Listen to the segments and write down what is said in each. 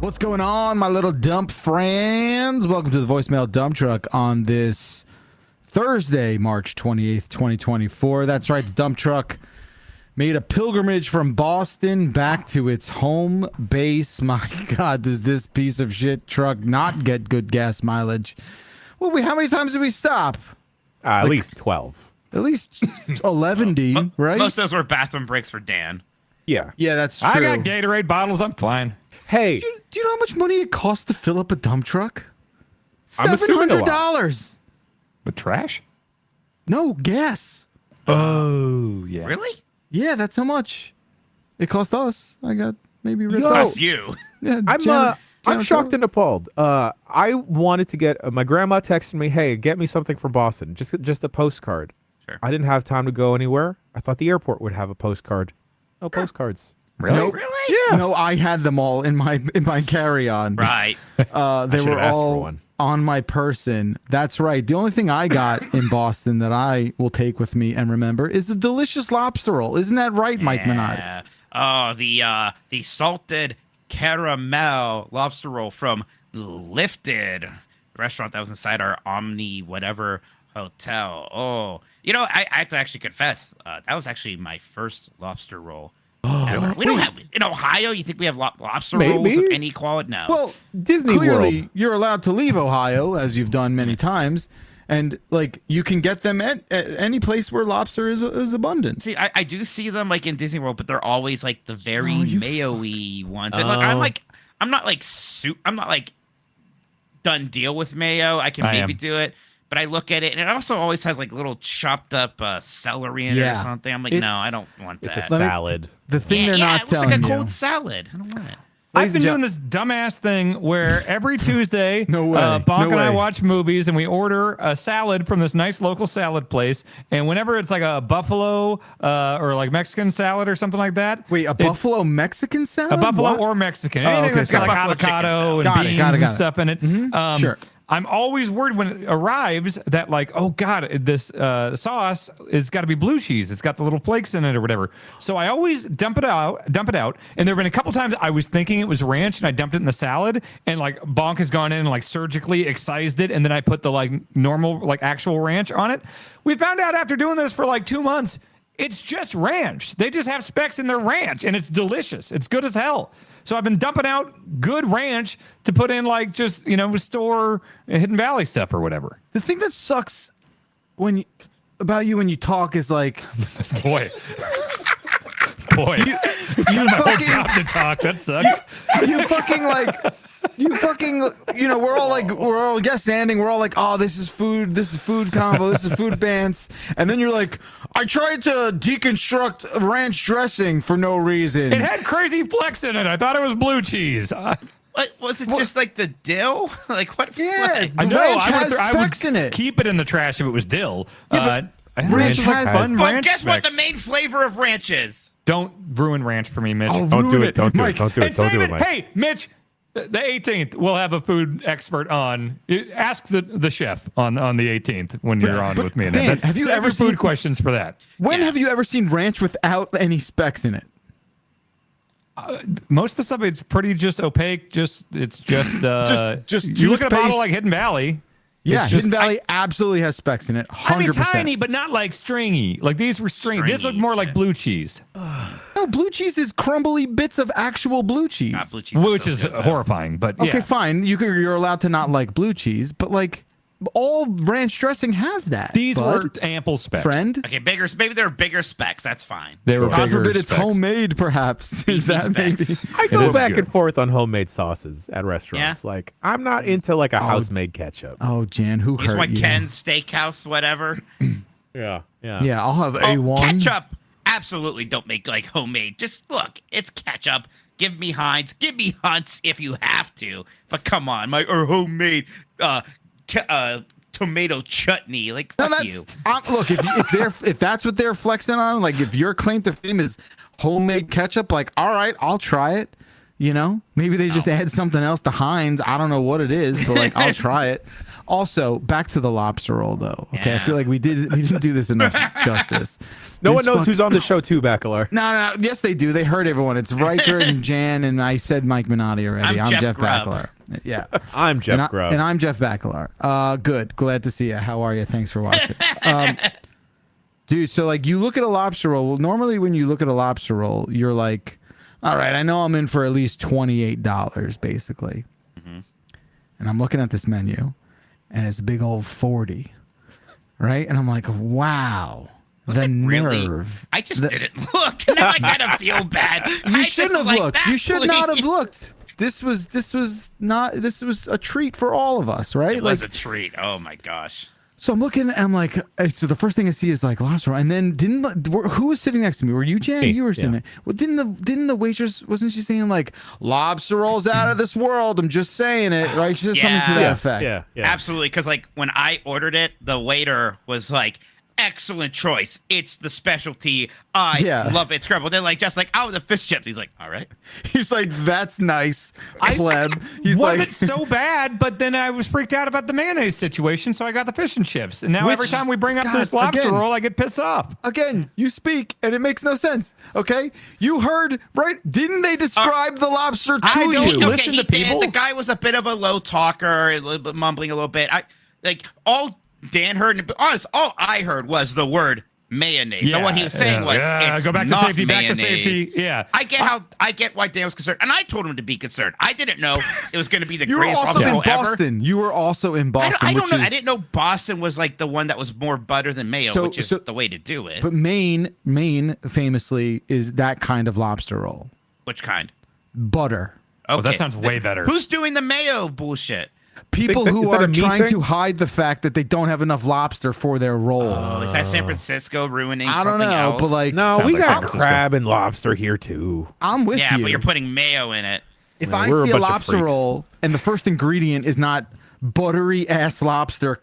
What's going on, my little dump friends? Welcome to the voicemail dump truck on this Thursday, March 28th, 2024. That's right, the dump truck made a pilgrimage from Boston back to its home base. My God, does this piece of shit truck not get good gas mileage? Well, how many times did we stop? At least 12. At least 11D, right? Most of those were bathroom breaks for Dan. Yeah. Yeah, that's true. I got Gatorade bottles. I'm fine. Hey, Do you know how much money it costs to fill up a dump truck? I'm assuming a lot. $700. With trash? No, gas. Oh, yeah. Really? Yeah, that's how much it cost us. I got maybe ripped Yo. off. That's you. Yeah, I'm shocked and appalled. I wanted to get my grandma texted me, "Hey, get me something from Boston. Just a postcard." Sure. I didn't have time to go anywhere. I thought the airport would have a postcard. No postcards. Really? Nope. Really? Yeah. No, I had them all in my carry-on. Right. They should've were asked for all one. on my person. That's right. The only thing I got in Boston that I will take with me and remember is the delicious lobster roll. Isn't that right, Mike Minot? Yeah. Oh, the salted caramel lobster roll from Lifted, the restaurant that was inside our Omni whatever hotel. Oh, I have to actually confess, that was actually my first lobster roll. Ever. We don't have in Ohio. You think we have lobster rolls of any quality? No. Well, Disney clearly World. you're allowed to leave Ohio, as you've done many times, and like you can get them at any place where lobster is abundant. See, I do see them like in Disney World, but they're always like the very mayo-y ones. And look, I'm not like done deal with mayo. I can maybe do it, but I look at it and it also always has like little chopped up celery in it or something. I'm like, no, I don't want that. It's a salad. The thing they're not it looks telling like a you. cold salad. I don't want it. I've been and doing this dumbass thing where every Tuesday, No way. Bonk No and I way. watch movies and we order a salad from this nice local salad place. And whenever it's like a buffalo or like Mexican salad or something like that. Wait, a buffalo Mexican salad? A buffalo What? or Mexican. Oh, Anything okay, that's got sorry. like Buffalo chicken avocado salad. and beans Got and it. stuff in it. Sure. I'm always worried when it arrives that like, oh God, this sauce has got to be blue cheese. It's got the little flakes in it or whatever. So I always dump it out. And there have been a couple times I was thinking it was ranch and I dumped it in the salad and like Bonk has gone in and like surgically excised it. And then I put the like normal, like actual ranch on it. We found out after doing this for like 2 months, it's just ranch. They just have specks in their ranch and it's delicious. It's good as hell. So I've been dumping out good ranch to put in like just, store Hidden Valley stuff or whatever. The thing that sucks about you when you talk is like Boy. It's kind of my whole job to talk. That sucks. we're all guest standing, we're all like, oh, this is food combo, this is food bants, and then you're like, I tried to deconstruct ranch dressing for no reason. It had crazy flex in it. I thought it was blue cheese. What was it? Just like the dill? Like what? Yeah, flag? the ranch has I specks in would it. keep it in the trash if it was dill. but Ranch is like has- fun Well, ranch guess what? specs. The main flavor of ranch is. Don't ruin ranch for me, Mitch. I'll Don't do ruin it. Don't do it. Mike. Don't do it. And Don't do save it, Mike. Hey, Mitch, the 18th, we'll have a food expert on. Ask the chef on the 18th when you're on with me. And Dan, have you save ever your food seen- questions for that? When Yeah. have you ever seen ranch without any specks in it? Most of the stuff, it's pretty just opaque. It's just Just you look at a bottle toothpaste. like Hidden Valley. Yeah, it's Hidden Valley absolutely has specks in it. 100%. I mean, tiny, but not like stringy. Like these were stringy. This looked more like blue cheese, No, blue cheese is crumbly bits of actual blue cheese. God, blue cheese which so is good, though. horrifying. But Okay, yeah. fine. You're allowed to not like blue cheese, but like all ranch dressing has that. These bud. were ample specs. friend. Okay, bigger. Maybe they're bigger specs. That's fine. They were God bigger forbid it's specs. homemade, perhaps. Is Beefy that maybe? specs. I It go is back good. and forth on homemade sauces at restaurants. Like, I'm not into like a house-made ketchup. Oh, Jan, who You just hurt want you? Ken's Steakhouse, whatever. Yeah. Yeah. Yeah, I'll have Oh, A1. ketchup. Absolutely don't make like homemade. Just look, it's ketchup. Give me Heinz. Give me Hunt's if you have to. But come on, or homemade tomato chutney. Like No, fuck that's you. look. If that's what they're flexing on, like if your claim to fame is homemade ketchup, like all right, I'll try it. You know, maybe they just add something else to Heinz. I don't know what it is, but like I'll try it. Also, back to the lobster roll though. Okay, I feel like we didn't do this enough justice. No one knows who's on the show too, Bacalar. No. Yes, they do. They heard everyone. It's Riker and Jan, and I said Mike Minotti already. I'm Jeff Bacalar. Yeah, I'm Jeff Grubb. and I'm Jeff Bacalar. Good. Glad to see you. How are you? Thanks for watching. Dude, so like you look at a lobster roll. Well, normally when you look at a lobster roll, you're like, all right, I know I'm in for at least $28, basically. Mm-hmm. And I'm looking at this menu, and it's a big old 40, right? And I'm like, wow, the nerve. I just didn't look. Now I gotta feel bad. You shouldn't have looked. You should not have looked. This was a treat for all of us, right? It was a treat. Oh my gosh. So I'm looking, and I'm like, so the first thing I see is like lobster roll, and then who was sitting next to me? Were you, Jan? You were sitting there. Well, didn't the waitress, wasn't she saying like lobster rolls out of this world? I'm just saying it, right? She said something to that effect. Yeah. Absolutely, because like when I ordered it, the waiter was like, excellent choice. It's the specialty. I love it. Scrabble. They're like, just like, oh, the fish chips. He's like, all right. He's like, that's nice, pleb. He's Wasn't like, it so bad, but then I was freaked out about the mayonnaise situation, so I got the fish and chips. And now every time we bring up this lobster roll, I get pissed off. Again, you speak, and it makes no sense. Okay, you heard right? Didn't they describe the lobster to I don't you? listen to people. The guy was a bit of a low talker, a little bit mumbling a little bit. All Dan heard, and honest, all I heard was the word mayonnaise. So what he was saying was, it's go back to not safety, mayonnaise. back to safety. Yeah. I get why Dan was concerned, and I told him to be concerned. I didn't know it was going to be the You were greatest also lobster in roll ever. Boston. You were also in Boston. I don't know. which is, I didn't know Boston was like the one that was more butter than mayo, which is the way to do it. But Maine famously is that kind of lobster roll. Which kind? Butter. Okay. Oh, that sounds way better. Who's doing the mayo bullshit? People Is who that a are me trying thing? to hide the fact that they don't have enough lobster for their roll. Oh, is that San Francisco ruining I don't something know, else? but like, No, Sounds we like San got Francisco. crab and lobster here too. I'm with yeah, you. but you're putting mayo in it. If Yeah, I we're a see a bunch of lobster freaks. roll and the first ingredient is not buttery ass lobster,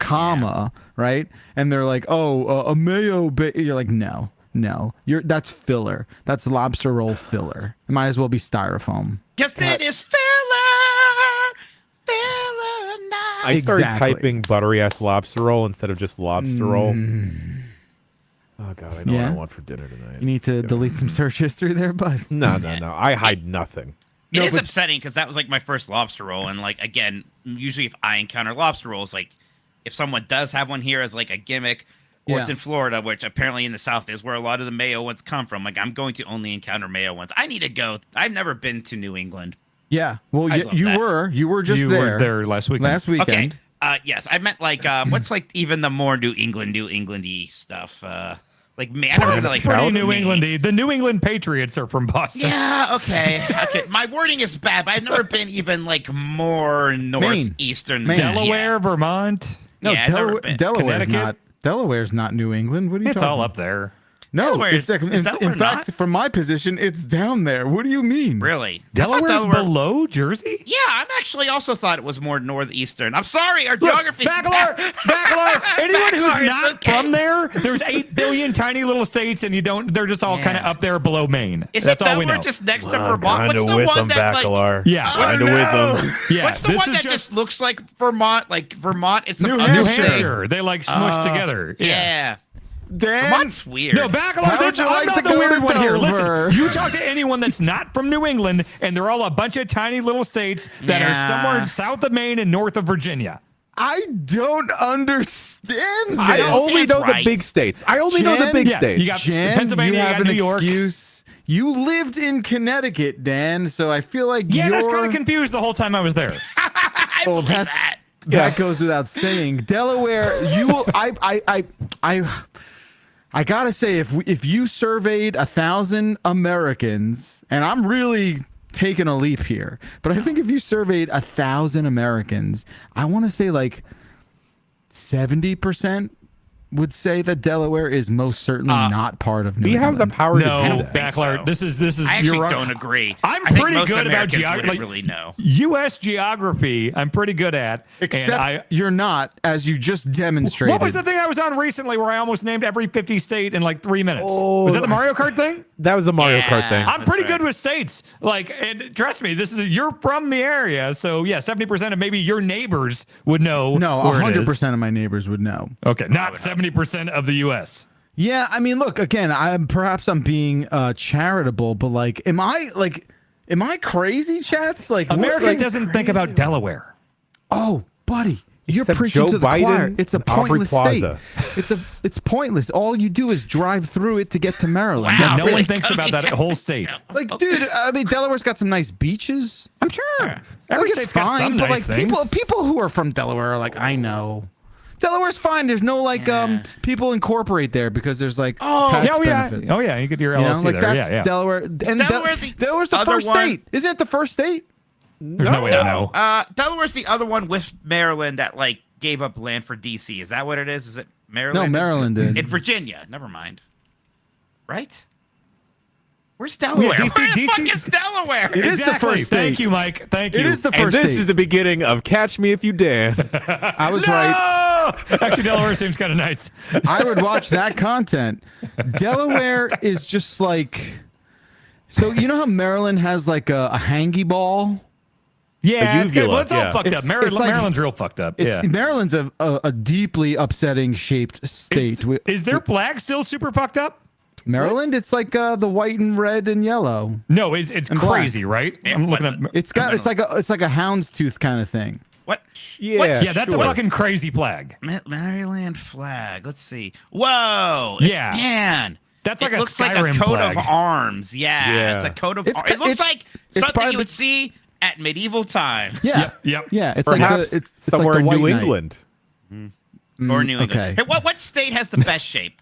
right? And they're like, oh, a mayo, you're like, no, that's filler. That's lobster roll filler. It might as well be styrofoam. Yes, it is filler night. I started Exactly. typing buttery ass lobster roll instead of just lobster roll. Oh god, I know what I want for dinner tonight. You need to delete some search history there, bud. No. I hide nothing. It is upsetting because that was like my first lobster roll, and like again, usually if I encounter lobster rolls, like if someone does have one here as like a gimmick, or it's in Florida, which apparently in the South is where a lot of the mayo ones come from. Like I'm going to only encounter mayo ones. I need to go. I've never been to New England. Yeah. Well, I love you that. were just You there. were there last weekend. Last weekend. Okay. Yes, I meant like what's like even the more New Englandy stuff. Like I never said like Pretty New Maine. Englandy. The New England Patriots are from Boston. Yeah, okay. My wording is bad, but I've never been even like more northeastern. Maine. Delaware, Vermont. No, Yeah, I've never been. Connecticut? Delaware's not New England. What are you It's talking all about? up there. No, Delaware- it's like, is in Delaware fact, not? from my position, it's down there. What do you mean? Really? I thought Delaware's Delaware- below Jersey? Yeah, I'm actually also thought it was more northeastern. I'm sorry, our Look, geography. Bacalar, anyone who's Bacalar is not okay. from there's 8 billion tiny little states, and they're just all kind of up there below Maine. Is That's it all we Delaware know. just next to Vermont? What's the one that like? Yeah. Kinda with them. Yeah, What's the this one is that just looks like Vermont? Like Vermont, it's some New other New Hampshire. state. Hampshire. They like smushed together. Yeah. Dan, Vermont's weird. No, Bacalar, How would that's you I'm like not to the go weird to one here. Dover? Listen, you talk to anyone that's not from New England, and they're all a bunch of tiny little states that Yeah. are somewhere south of Maine and north of Virginia. I don't understand this. I only know right. the big states. I only know the Jen? big Yeah, states. you got Jen, Pennsylvania, you you have got an New York. excuse. You lived in Connecticut, Dan, so I feel like Yeah, you're... that's kind of confused the whole time I was there. I Well, believe that's that. that goes without saying. Delaware, you will. I gotta say, if you surveyed 1,000 Americans, and I'm really taking a leap here, but I think if you surveyed 1,000 Americans, I want to say like 70% would say that Delaware is most certainly not part of New We have the England. power to No, do think that. Backlar. so. This is. I actually you're right. don't agree. I'm I think pretty most good about Americans geography. wouldn't really know. U.S. geography, I'm pretty good at. Except you're not, as you just demonstrated. What was the thing I was on recently where I almost named every 50 state in like 3 minutes? Oh, was that the Mario Kart thing? That was the Mario Kart thing. I'm That's pretty right. good with states. Like, and trust me, you're from the area, so yeah, 70% of maybe your neighbors would know. No, where it is. 100% of my neighbors would know. Okay, not 70% of the U.S. Yeah, I mean, look, again, I'm being charitable, but like, am I crazy, chats? Like, America like, doesn't think about Delaware. Oh, buddy, you're Except preaching Joe to the Biden choir. It's a and Aubrey pointless state. Plaza. It's pointless. All you do is drive through it to get to Maryland. Wow. Yeah, no one really thinks about that whole state. Like, dude, I mean, Delaware's got some nice beaches. I'm sure. Like, Every it's state's got some but nice like things. people who are from Delaware are like, I know. Delaware's fine. There's no like people incorporate there because there's like tax yeah, benefits. Oh, yeah, you get your You know, LLC like there. that's Yeah, yeah. Delaware. And Delaware the Delaware's the other first one? state. Isn't it the first state? There's no way to know. Delaware's the other one with Maryland that like gave up land for DC. Is that what it is? Is it Maryland? No, Maryland did. In Virginia. Never mind. Right? Where's Delaware? DC Where the fuck DC is Delaware? It is the first state. Thank you, Mike. Thank you. It is the And first this state. is the beginning of Catch Me If You Dare. I was right. Oh! Actually, Delaware seems kind of nice. I would watch that content. Delaware is just like, so you know how Maryland has like a hangy ball? Yeah, it's, uvula, well, it's all yeah. fucked It's- up. Maryland, it's like- Maryland's real fucked up. It's Yeah. Maryland's a deeply upsetting shaped state. Is their flag still super fucked up? Maryland? It's like the white and red and yellow. No, it's And black. crazy, right? I'm looking at. It's like a houndstooth kind of thing. What? Yeah. What's- Yeah, that's sure. a fucking crazy flag. Maryland flag. Let's see. Whoa. It's, Yeah. Man. That's like it a looks like a Skyrim coat flag. of arms. Yeah. Yeah. It's a coat of It's arms. ca- It looks it's- like it's something by you the- would see at medieval times. Yeah. Yep. Yeah. It's Perhaps like it's somewhere like the in New White Knight. England. Or New England. okay. Hey, what state has the best shape?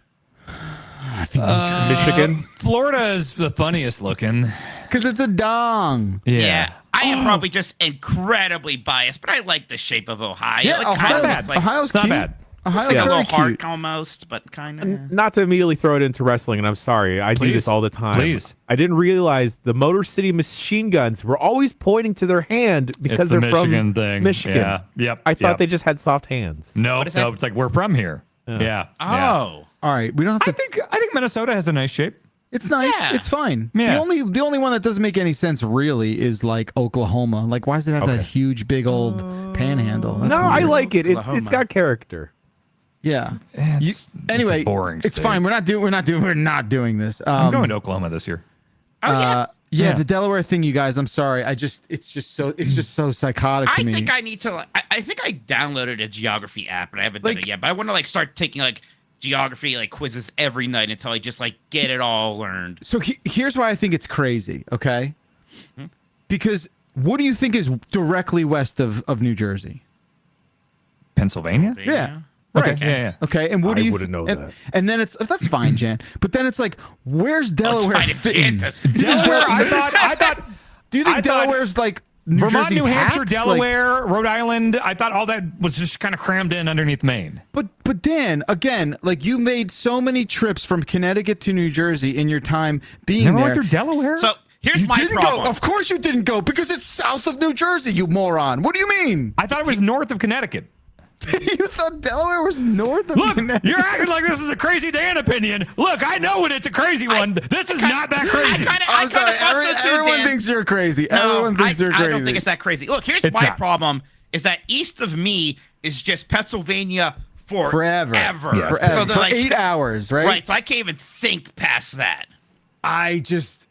Michigan. Florida is the funniest looking. Because it's a dong. Yeah. I Oh. am probably just incredibly biased, but I like the shape of Ohio. Yeah, it kind of Ohio- looks like, Ohio's It's not cute. bad. Ohio's looks like a very little heart cute. almost, but kind of. Not to immediately throw it into wrestling, and I'm sorry, I do Please. this all the time. Please. I didn't realize the Motor City machine guns were always pointing to their hand because It's the they're Michigan from thing. Michigan. Yeah. Yep. I thought Yep. they just had soft hands. No, What is that? no, it's like we're from here. Yeah. Yeah. Oh. All right, we don't I have to. think Minnesota has a nice shape. It's nice. Yeah. It's fine. Yeah. The only one that doesn't make any sense really is like Oklahoma. Like, why does it have that huge big old panhandle? That's No, I weird. like it. It's Oklahoma. got character. Yeah. It's Anyway, a boring it's state. fine. We're not doing this. I'm going to Oklahoma this year. Oh, yeah. Yeah, Yeah. the Delaware thing, you guys. I'm sorry. It's just so psychotic to I me. think I need to. I think I downloaded a geography app, and I haven't done Like- it yet. But I want to like start taking like geography like quizzes every night until I just like get it all learned. So here's why I think it's crazy. Okay, because what do you think is directly west of New Jersey? Pennsylvania? Yeah. Okay. Right. Yeah, yeah. Okay, and what I do you wouldn't know and, that. And then that's fine, Jan. But then it's like, where's Delaware fine if fit Jan in? does. Delaware, I thought Do you think I thought Delaware's like New Vermont, Jersey's New Hampshire, hat? Delaware, Rhode Island, I thought all that was just kind of crammed in underneath Maine. But Dan, again, like you made so many trips from Connecticut to New Jersey in your time being Never there. went through Delaware? So here's You my didn't problem. go. Of course you didn't go because it's south of New Jersey, you moron. What do you mean? I thought it was north of Connecticut. You thought Delaware was north of Look, Connecticut? you're acting like this is a crazy Dan opinion. Look, I know when it's a crazy one. This is not that crazy. I I'm sorry. thought so too, Everyone Dan. thinks you're crazy. No, Everyone thinks you're crazy. I don't think it's that crazy. Look, here's It's my not. problem: is that east of me is just Pennsylvania Forever. Forever. Forever. So they're For like 8 hours, right? Right. So I can't even think past that. I just,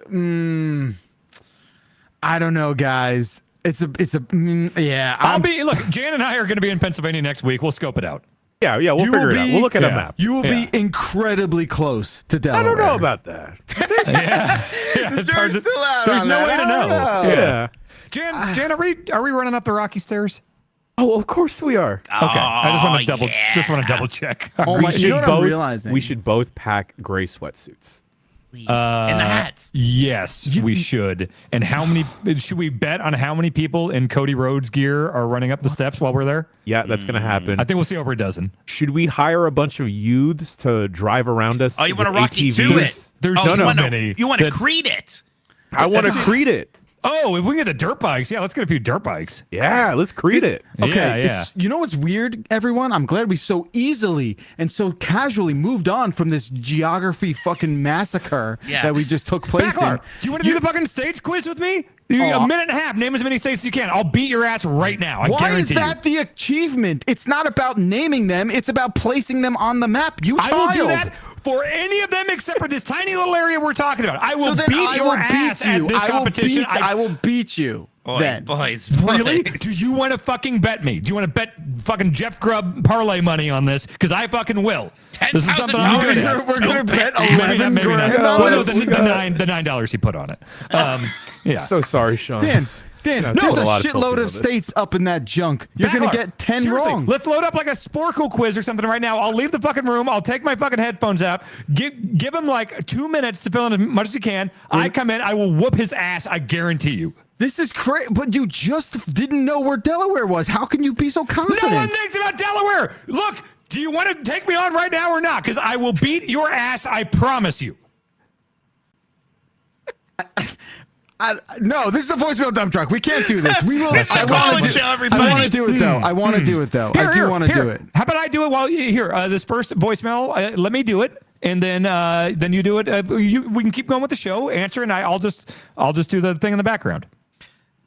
I don't know, guys. Yeah. Look, Jan and I are going to be in Pennsylvania next week. We'll scope it out. Yeah, we'll You figure will it out. be- We'll look at a yeah. map. You will Yeah. be incredibly close to I Delaware. don't know about that. Yeah, it's hard to, still out there's on no that. way to I don't know. know. Yeah. Jan, are we running up the Rocky Stairs? Oh, of course we are. Okay, I just want to double yeah. just want to double check. Oh my, you know what I'm realizing? We should both pack gray sweatsuits. leave in the hat. Yes, we should. And how many should we bet on how many people in Cody Rhodes gear are running up the steps while we're there? Yeah, that's gonna happen. I think we'll see over a dozen. Should we hire a bunch of youths to drive around us? Oh, you want to with Rocky ATVs? to it? There's oh, so many. You want to That's- creed it? I want to creed it. Oh, if we can get the dirt bikes, yeah, let's get a few dirt bikes. Yeah, let's creed it. Okay, yeah. You know what's weird, everyone? I'm glad we so easily and so casually moved on from this geography fucking massacre that we just took place in. Backlar, do you want to do the fucking states quiz with me? A minute and a half. Name as many states as you can. I'll beat your ass right now. I Why is guarantee that the achievement? It's not about naming them. It's about placing them on the map. You I child. will do that for any of them except for this tiny little area we're talking about. I will So then beat I your will ass beat you. at this competition. I will beat you. Boys. Really? Do you want to fucking bet me? Do you want to bet fucking Jeff Grubb parlay money on this? Because I fucking will. This is something I'm good at. We're going to bet Maybe not. 11 Maybe not. grand. Well, no, let's- the $9 he put on it. Yeah. So sorry, Sean. Dan, No, there's a a lot of shitload filters of on this. states up in that junk. You're going to Backlar, get 10 seriously, wrong. Let's load up like a Sporkle quiz or something right now. I'll leave the fucking room. I'll take my fucking headphones out. Give him like 2 minutes to fill in as much as you can. I come in. I will whoop his ass. I guarantee you. This is crazy, but you just didn't know where Delaware was. How can you be so confident? No one thinks about Delaware. Look, do you want to take me on right now or not? Because I will beat your ass. I promise you. No, this is the voicemail dump truck. We can't do this. We will. That's the I call-in wanna do- show, I everybody. want to do it though. I want to do it though. I do want to do it. How about I do it while here? This first voicemail. Let me do it, and then you do it. We can keep going with the show. Answer, and I'll just do the thing in the background.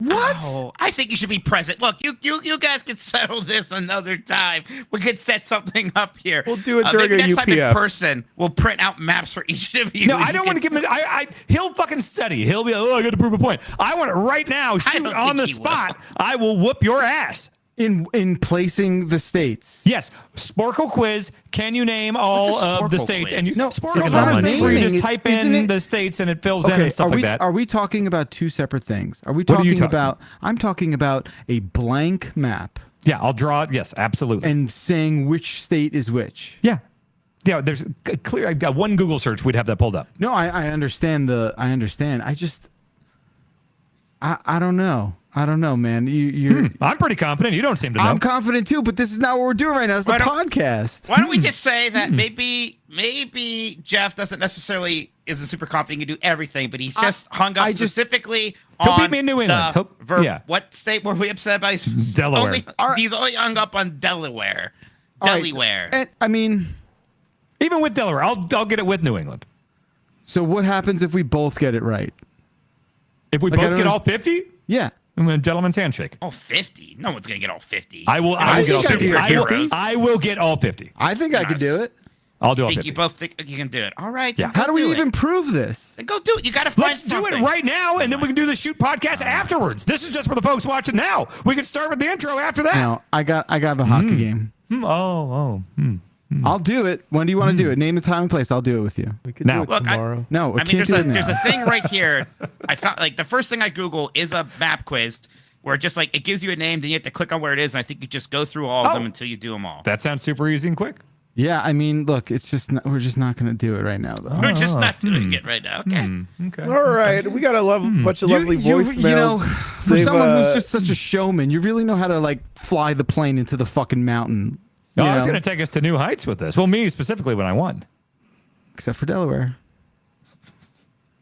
What? Oh, I think you should be present. Look, you guys can settle this another time. We could set something up here. We'll do it during maybe a next time in UPF. person. We'll print out maps for each of you. No, and I you don't want to can- give him. He'll fucking study. He'll be like, oh, I got to prove a point. I want it right now. Shoot don't on the think he spot. I will whoop your ass. In placing the states. Yes, Sporkle quiz. Can you name all What's a of the Sporkle states? quiz? And you No, Sporkle's it's one not of those things where you naming, just type isn't in it? the states and it fills in Okay, and stuff like that. Are we talking about two separate things? Are we What are you talking talking about? I'm talking about a blank map Yeah, I'll draw it. Yes, absolutely. and saying which state is which. Yeah. There's a clear one Google search. We'd have that pulled up. No, I understand I understand. I don't know. I don't know, man. You're. I'm pretty confident. You don't seem to know. I'm confident too, but this is not what we're doing right now. It's the Why don't- podcast. Why don't we just say that maybe Jeff isn't super confident he can do everything, but he's just hung up specifically He'll on beat me in New England. Yeah. What state were we upset about? He's Delaware. He's only hung up on Delaware. All right, Delaware. And I mean, Even with Delaware, I'll get it with New England. so what happens if we both get it right? If we Like, I both don't get know- all 50, Yeah. I'm a gentleman's handshake. All 50. No one's gonna get all 50. I will get all think I could 50. get I will get all 50. I think I could do it. I'll do all think 50. you both think you can do it. All right. Yeah. then How go do we do even it. prove this? Then go do it. You gotta find Let's do something. it right now, and then we can do the shoot podcast afterwards. This is just for the folks watching now. We can start with the intro after that. Now, I got a hockey game. I'll do it. When do you want to do it? Name the time and place. I'll do it with you. We could Now. do it Look, tomorrow. No, we I mean, can't do it now. there's a thing right here. I found like the first thing I Google is a map quiz where it just like it gives you a name, then you have to click on where it is, and I think you just go through all of them until you do them all. That sounds super easy and quick. Yeah, I mean, look, it's just we're just not going to do it right now, though. We're just not doing it right now. Okay. Okay. All right, we got a bunch of lovely voicemails. You know, for They've, someone who's just such a showman, you really know how to like fly the plane into the fucking mountain. Oh, you I was know? going to take us to new heights with this. Well, me specifically when I won. Except for Delaware.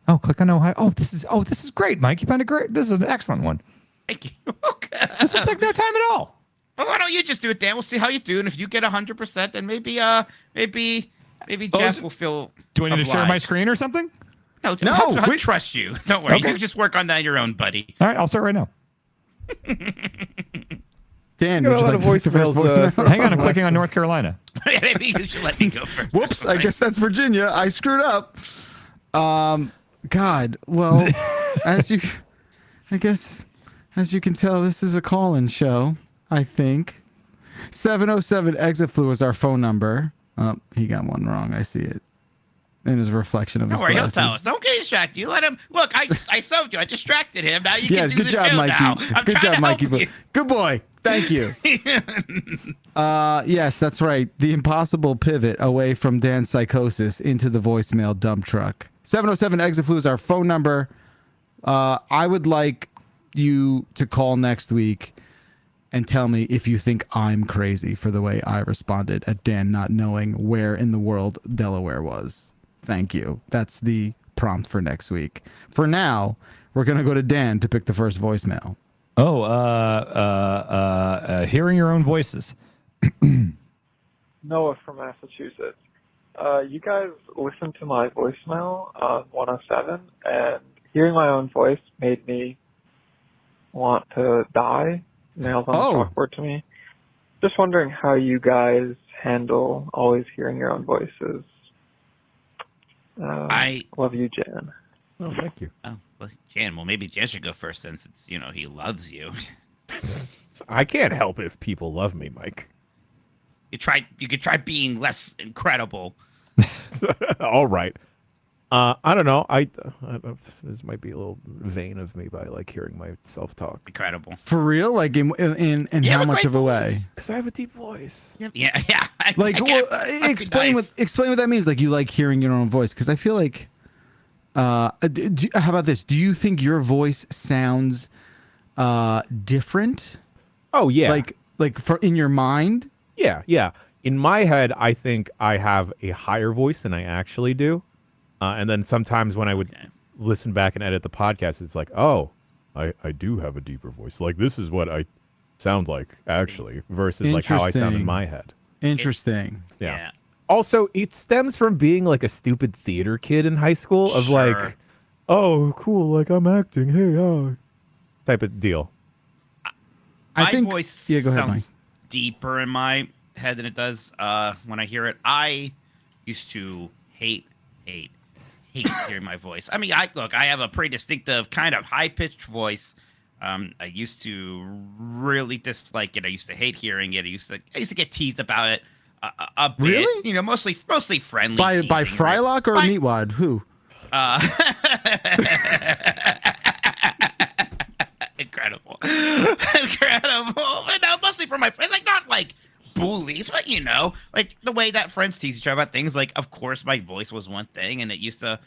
Oh, click on Ohio. Oh, this is great, Mike. You found a great. This is an excellent one. Thank you. Okay. This will take no time at all. Well, why don't you just do it, Dan? We'll see how you do, and if you get 100%, then maybe Jeff will feel. Do I need to share my obliged. screen or something? No, we- trust you. Don't worry. Okay. You just work on that on your own, buddy. All right, I'll start right now. Dan, Got a would you lot like of to take the first voicemails. voicemail? Hang on, I'm clicking on North Carolina. Maybe you should let me go first. Whoops, I guess that's Virginia. I screwed up. God, well, as you can tell, this is a call-in show, I think. 707 exit flu is our phone number. Oh, he got one wrong. I see it. In his reflection of Don't his worry, he'll glasses. tell us. Don't get distracted. You let him. Look, I saved you. I distracted him. Now you Yeah, can do good the job, show Mikey. now. I'm Good trying job, to Mikey. help you. Good boy. Thank you. Yes, that's right. The impossible pivot away from Dan's psychosis into the voicemail dump truck. 707 exit flu is our phone number. I would like you to call next week and tell me if you think I'm crazy for the way I responded at Dan not knowing where in the world Delaware was. Thank you. That's the prompt for next week. For now, we're going to go to Dan to pick the first voicemail. Oh, hearing your own voices. Noah from Massachusetts. You guys listened to my voicemail on 107, and hearing my own voice made me want to die. Nails on the chalkboard to me. Just wondering how you guys handle always hearing your own voices. I love you, Jan. Oh, thank you. Oh, well, Jan. Well, maybe Jan should go first since it's he loves you. I can't help if people love me, Mike. You could try being less incredible. All right. I don't know. This might be a little vain of me by like hearing myself talk. Incredible. For real? Like in how much of a way? Because I have a deep voice. Yeah. Like, explain what that means. Like, you like hearing your own voice? Because I feel like, how about this? Do you think your voice sounds different? Oh yeah. Like in your mind? Yeah. In my head, I think I have a higher voice than I actually do. And then sometimes when I would listen back and edit the podcast, it's like, oh, I do have a deeper voice. Like, this is what I sound like, actually, versus like how I sound in my head. Interesting. Yeah. Also, it stems from being like a stupid theater kid in high school of like, oh, cool, like I'm acting, hey, type of deal. My voice go ahead, sounds Mike. deeper in my head than it does when I hear it. I used to hate hearing my voice. I mean, I have a pretty distinctive kind of high-pitched voice. I used to really dislike it. I used to hate hearing it. I used to get teased about it a bit. Really? Mostly friendly. By teasing, Frylock or Meatwad? Who? Incredible. But no, mostly from my friends. Like, not like bullies, but like the way that friends tease each other about things. Like, of course, my voice was one thing, and it used to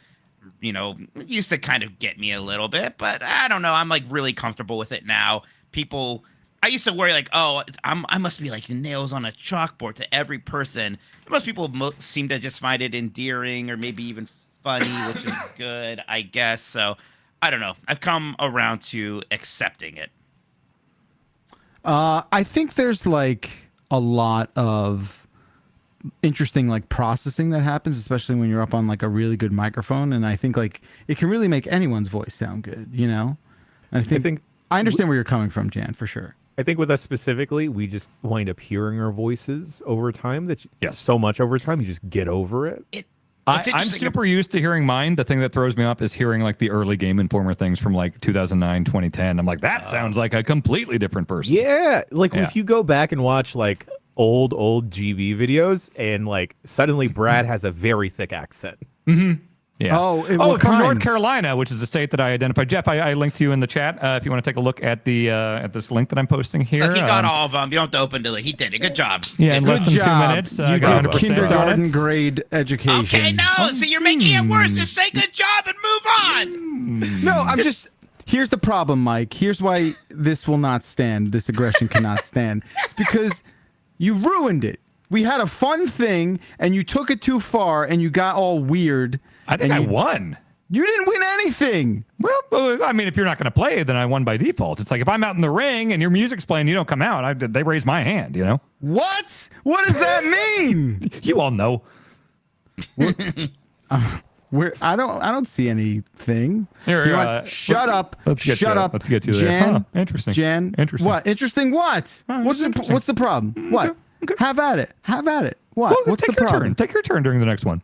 kind of get me a little bit. But I don't know. I'm like really comfortable with it now. I used to worry like, oh, I must be like nails on a chalkboard to every person. Most people seem to just find it endearing or maybe even funny, which is good, I guess. So I don't know. I've come around to accepting it. I think there's like a lot of interesting like processing that happens, especially when you're up on like a really good microphone, and I think like it can really make anyone's voice sound good, And I understand where you're coming from, Jan, for sure. I think with us specifically, we just wind up hearing our voices over time. So much over time, you just get over it. I'm super used to hearing mine. The thing that throws me off is hearing like the early Game Informer things from like 2009, 2010. I'm like, that sounds like a completely different person. Yeah. If you go back and watch like old GB videos and like suddenly Brad has a very thick accent. Mm-hmm. Yeah. From North Carolina, which is the state that I identified. Jeff, I linked to you in the chat. If you want to take a look at the at this link that I'm posting here. Look, he got all of them. You don't have to open to it. He did it. Good job. Yeah, in less than 2 minutes. You got did 100% kindergarten grade education. Okay, no. See, you're making it worse. Just say good job and move on. No, here's the problem, Mike. Here's why this will not stand. This aggression cannot stand. It's because you ruined it. We had a fun thing, and you took it too far, and you got all weird. I think I won. You didn't win anything. Well, I mean, if you're not going to play, then I won by default. It's like if I'm out in the ring and your music's playing, you don't come out. They raise my hand, What? What does that mean? You all know. I don't see anything. Here, shut up. Shut up. Let's get you there. Jan, interesting. Jan. Interesting. What? Interesting what? What's the problem? What? Okay. Have at it. What? Well, What's the take your problem? turn. Take your turn during the next one.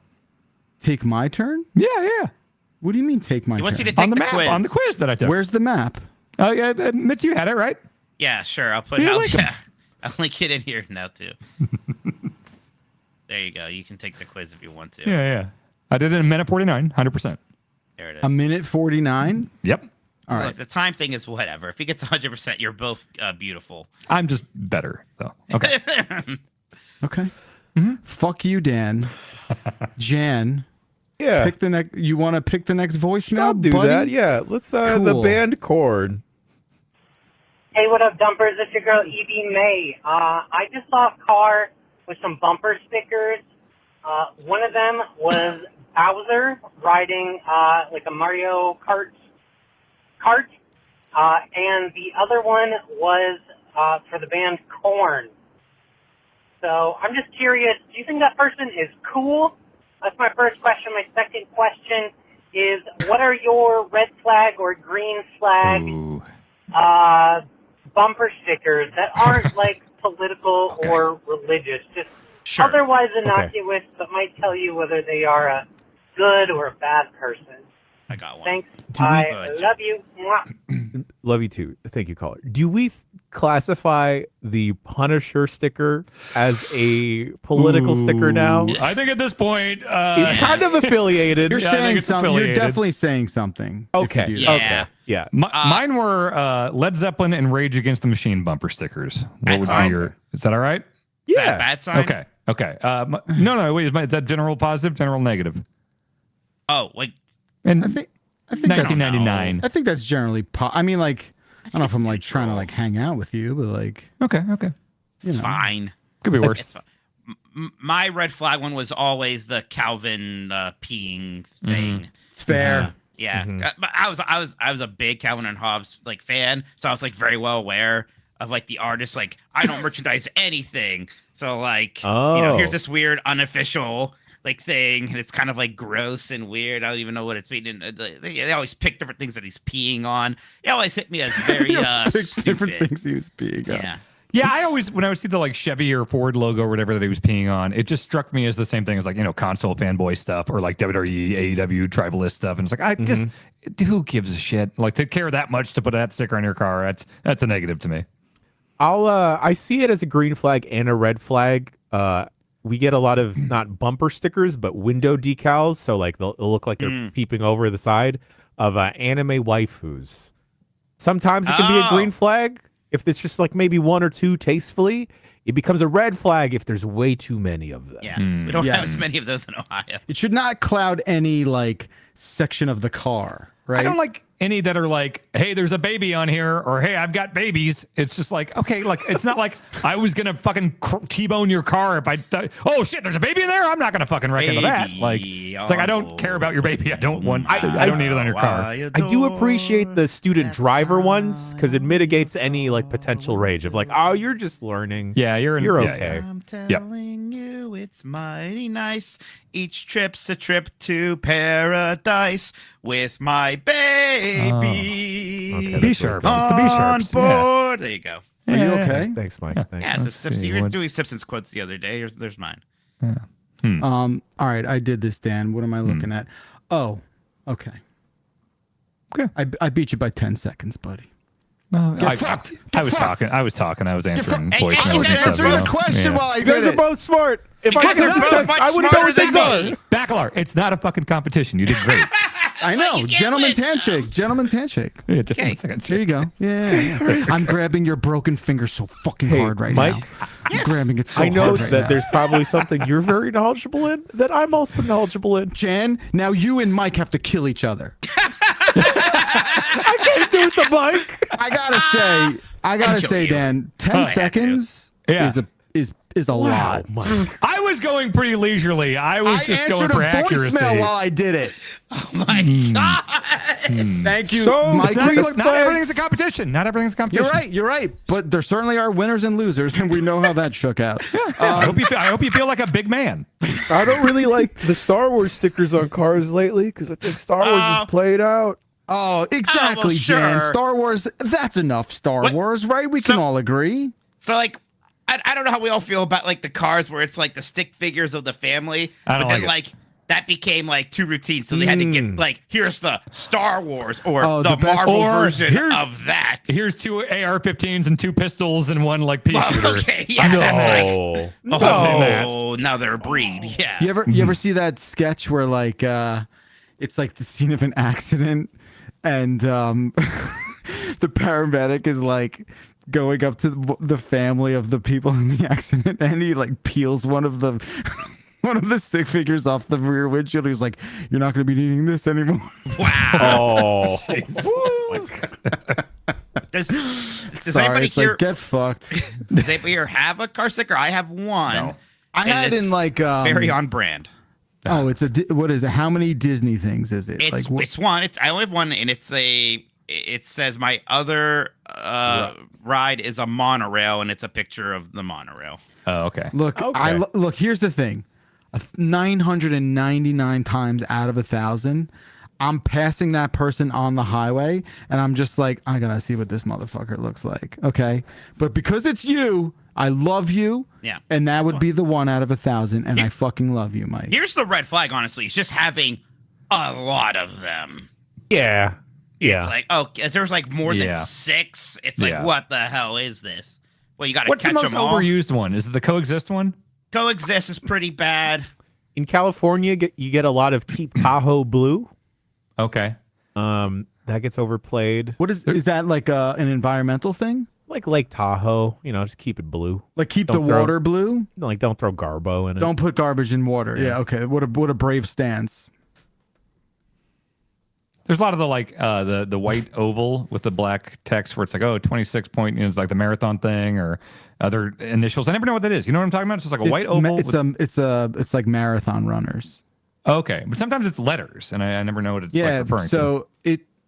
Take my turn? Yeah. What do you mean take my He turn? wants you to take the map, quiz. on the quiz that I took. Where's the map? Oh, yeah, Mitch, you had it, right? Yeah, sure. I'll link it in here now too. There you go. You can take the quiz if you want to. Yeah. I did it in a minute 49, 100%. There it is. A minute 49? Yep. All right. Look, the time thing is whatever. If he gets 100%, you're both beautiful. I'm just better, though. Okay. Okay. Mm-hmm. Fuck you, Dan. Jan, Yeah. pick the next. You want to pick the next voicemail? I'll do buddy? that. Yeah. Let's the Cool. band Chord. Hey, what up, dumpers? It's your girl, Evie May. I just saw a car with some bumper stickers. One of them was Bowser riding like a Mario cart, and the other one was for the band Korn. So I'm just curious, do you think that person is cool? That's my first question. My second question is, what are your red flag or green flag Ooh. bumper stickers that aren't like political or religious, just Sure. otherwise innocuous, but might tell you whether they are a good or a bad person? I got one. Thanks. Do we- I love you. Mwah. Love you too. Thank you, caller. Do we classify the Punisher sticker as a political sticker now? I think at this point, It's kind of affiliated. You're Yeah, I think saying it's something. You're affiliated. definitely saying something. if you Okay. do that. Yeah. Okay. Yeah. mine were Led Zeppelin and Rage Against the Machine bumper stickers. What That's would be fine. your? Is that all right? Yeah. Bad sign? Okay. Okay. No. Wait. Is that general positive, general negative? Oh, like, And I think that's 1999. I think that's generally. I mean, like, I don't know if I'm like trying to like hang out with you, but like, Okay. you know, fine. Could be worse. It's fine. My red flag one was always the Calvin peeing thing. it's fair. Yeah, but I was a big Calvin and Hobbes like fan, so I was like very well aware of like the artist. Like, I don't merchandise anything, so like here's this weird unofficial like thing, and it's kind of like gross and weird. I don't even know what it's meaning. They always pick different things that he's peeing on. It always hit me as very He always picks stupid. different things he was being. Yeah. Yeah, I always, when I would see the like Chevy or Ford logo or whatever that he was peeing on, it just struck me as the same thing as like, console fanboy stuff or like WWE, AEW, tribalist stuff. And it's like, I just, who gives a shit? Like, to care that much to put that sticker on your car, that's a negative to me. I see it as a green flag and a red flag. We get a lot of not bumper stickers, but window decals. So like they'll look like they're peeping over the side of anime waifus. Sometimes it can be a green flag if it's just like maybe one or two tastefully. It becomes a red flag if there's way too many of them. Yeah, we don't have Yes. as many of those in Ohio. It should not cloud any like section of the car, right? I don't like any that are like, hey, there's a baby on here, or hey, I've got babies. It's just like, okay, like it's not like I was gonna fucking T-bone your car if I. Oh shit, there's a baby in there. I'm not gonna fucking wreck into that. Like, it's like I don't care about your baby. I don't want. I don't need it on your car. I do appreciate the student driver ones because it mitigates any like potential rage of like, oh, you're just learning. Yeah, you're You're yeah, okay. I'm telling you, it's mighty nice. Each trip's a trip to paradise with my baby. Okay, Be that's sharp. what It's the be On sharps. Yeah. board. There you go. Are you Yeah. okay? Thanks, Mike. Thanks. Yeah, it's a Let's Simpsons. see, You were what- doing Simpsons quotes the other day. There's mine. All right, I did this, Dan. What am I looking at? Oh, okay. Okay. I beat you by 10 seconds, buddy. No, Get I fucked. I was Get fucked. talking. I was answering Hey, voicemails hey, I was you guys and stuff. answering are the question Yeah. while I You guys did are it. both smart. If I Because took you're this both test, much I wouldn't know smarter what things than are. me. Bacalar, it's not a fucking competition. You did great. I know. you can't Gentleman's win. handshake. Gentleman's handshake. Yeah, just Okay. one second. There you go. Yeah. I'm grabbing your broken finger so fucking Hey, hard right Mike, now. I'm grabbing it so I know hard right that now. there's probably something you're very knowledgeable in that I'm also knowledgeable in. Jan, now you and Mike have to kill each other. I can't do it to Mike. I gotta kill say, you. Dan, 10 I had to. seconds Yeah. is a lot. Mike. I was going pretty leisurely. I was I just going answered for a accuracy. voicemail while I did it. Oh my god! Thank you, So, Mike. it's Not, Green look, not flags. everything's a competition. Not everything's a competition. You're right. But there certainly are winners and losers, and we know how that shook out. I hope you feel like a big man. I don't really like the Star Wars stickers on cars lately because I think Star Wars is played out. Oh, exactly, Jan. sure. Star Wars, that's enough Star What? Wars, right? We can So- all agree. So like, I don't know how we all feel about like the cars where it's like the stick figures of the family, I don't but then like like that became like too routine, so they had to get like here's the Star Wars or Oh, the the best- Marvel or version here's- of that. Here's 2 AR-15s and 2 pistols and 1 like pea shooter. Okay, yeah, that's like No. another breed. Yeah. You ever see that sketch where like it's like the scene of an accident and the paramedic is like going up to the family of the people in the accident and he like peels one of the one of the stick figures off the rear windshield. He's like, "You're not going to be needing this anymore." Wow. Oh, Does Sorry, anybody it's here? like, get fucked. Does anybody here have a car sticker? I have one. No. I and had it's in like very on brand. Oh, it's what is it? How many Disney things is it? It's one. I only have one, and it says my other ride is a monorail, and it's a picture of the monorail. Oh, okay. Look, Okay. look. Here's the thing: 999 times out of 1,000, I'm passing that person on the highway, and I'm just like, I gotta see what this motherfucker looks like. Okay, but because it's you, I love you. Yeah. And that would be the 1 out of 1,000, and I fucking love you, Mike. Here's the red flag, honestly. It's just having a lot of them. yeah. Yeah. It's like, oh, if there's like more than Yeah. 6, it's like, Yeah. what the hell is this? Well, you got to What's the catch most them all. overused one? Is it the coexist one? Coexist is pretty bad. In California, you get a lot of Keep Tahoe Blue. Okay. That gets overplayed. What is that like an environmental thing? Like Lake Tahoe, just keep it blue. Like keep Don't the throw- water blue? Like don't throw Garbo in it. Don't put garbage in water. Yeah, okay. What a brave stance. There's a lot of the the white oval with the black text where it's like 26 point. It's like the marathon thing or other initials. I never know what that is. You know what I'm talking about? It's just like a white oval. It's like marathon runners. Okay, but sometimes it's letters, and I never know what it's like referring to. So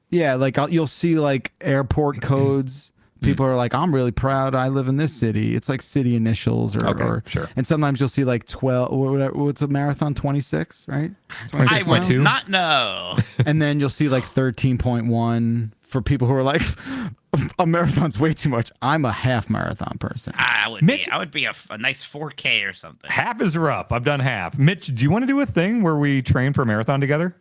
you'll see like airport codes. People are like, I'm really proud I live in this city. It's like city initials or sure. And sometimes you'll see like 12, what's a marathon? 26, right? I would 26.2? not know. And then you'll see like 13.1 for people who are like, a marathon's way too much. I'm a half marathon person. I would be a nice 4K or something. Half is rough. I've done half. Mitch, do you want to do a thing where we train for a marathon together?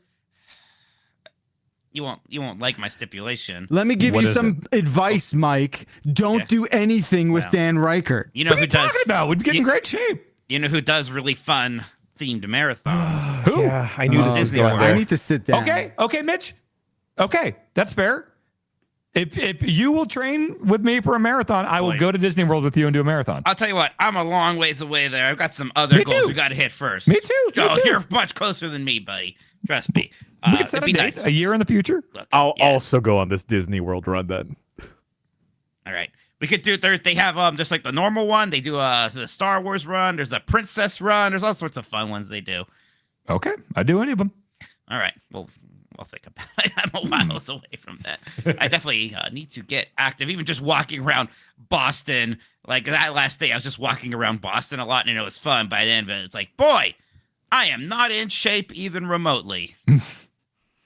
You won't like my stipulation. Let me give What you is some advice, Mike. Don't Yeah. do anything with Well. Dan Reichert. You know What are who you does? talking about? We'd get in great shape. You know who does really fun themed marathons? Who? Yeah, I knew this was Disney going World. I there. need to sit down. Okay, Mitch. Okay, that's fair. If you will train with me for a marathon, I will Boy. go to Disney World with you and do a marathon. I'll tell you what. I'm a long ways away there. I've got some other Me goals too. we got to hit first. Me too, me Oh, too. you're much closer than me, buddy. Trust me. We could set it'd a be date nice. a year in the future. Look, I'll yeah. also go on this Disney World run then. All right. We could do. They have just like the normal one. They do the Star Wars run. There's the Princess run. There's all sorts of fun ones they do. Okay, I'd do any of them. All right. Well, I'll think about it. I'm a miles away from that. I definitely need to get active. Even just walking around Boston. Like that last day, I was just walking around Boston a lot, and it was fun. By the end of it, it's like, boy, I am not in shape even remotely.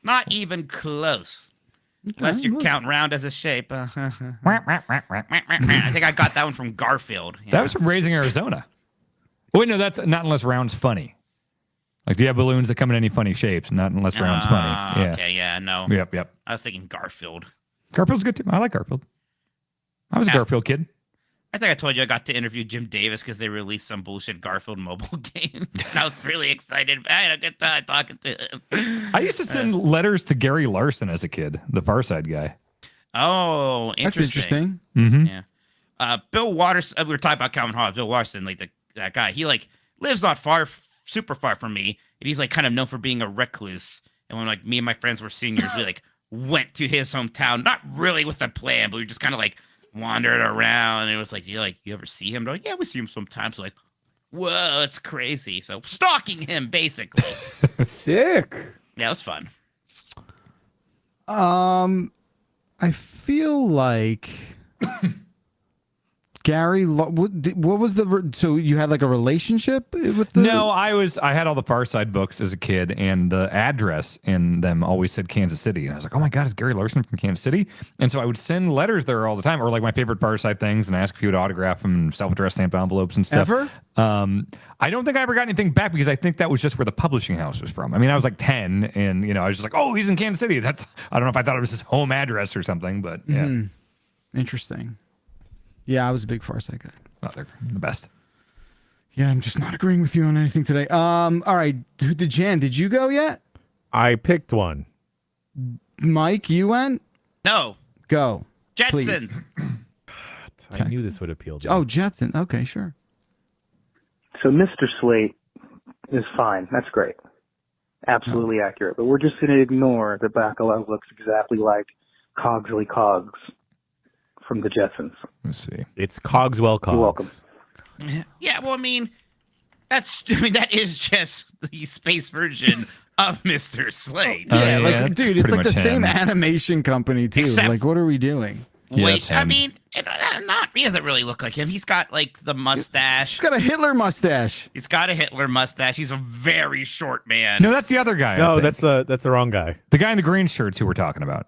Not even close. Unless you're counting round as a shape. I think I got that one from Garfield. Yeah. That was from Raising Arizona. Wait, no, that's not unless round's funny. Like, do you have balloons that come in any funny shapes? Not unless round's funny. Yeah. Okay, yeah, no. Yep. I was thinking Garfield. Garfield's good too. I like Garfield. I was a Yeah. Garfield kid. I think I told you I got to interview Jim Davis because they released some bullshit Garfield mobile games. And I was really excited. I had a good time talking to him. I used to send letters to Gary Larson as a kid, the Far Side guy. Oh, That's interesting. interesting. Mm-hmm. Yeah. Bill Waters, we were talking about Calvin Harris. Bill Watterson, like that guy, he like lives not super far from me. And he's like kind of known for being a recluse. And when like me and my friends were seniors, we like went to his hometown, not really with a plan, but we just kind of like wandered around. And it was like, you ever see him? They're like, yeah, we see him sometimes. So like, whoa, it's crazy. So stalking him basically. Sick. Yeah, it was fun. I feel like Gary. What was so you had like a relationship with the? No, I had all the Far Side books as a kid, and the address in them always said Kansas City, and I was like, oh my god, is Gary Larson from Kansas City? And so I would send letters there all the time, or like my favorite Far Side things, and ask if he would autograph them, self-addressed stamped envelopes and stuff. Ever? I don't think I ever got anything back because I think that was just where the publishing house was from. I mean, I was like 10, and I was just like, oh, he's in Kansas City. I don't know if I thought it was his home address or something, but yeah, Interesting. Yeah, I was a big Far Side guy. well, they're the best. Yeah, I'm just not agreeing with you on anything today. All right, did you go yet? I picked one. Mike, you went? No, Go. Please. Jetsons. I knew this would appeal to you. Oh, Jetson. Okay, sure. So, Mr. Slate, is fine. That's great. Absolutely accurate. But we're just going to ignore that Bacala looks exactly like Cogsley Cogs from the Jetsons. Let's see. It's Cogswell Cogs. You're welcome. Yeah, well, I mean, that is just the space version of Mr. Slade. Yeah, like, that's dude, it's pretty like the much same him. animation company too. Except- like, what are we doing? Yeah, Wait, that's I him. mean, he doesn't really look like him. He's got like the mustache. He's got a Hitler mustache. He's got a Hitler mustache. He's a very short man. No, that's the other guy. I No, think. that's the wrong guy. the guy in the green shirts who we're talking about.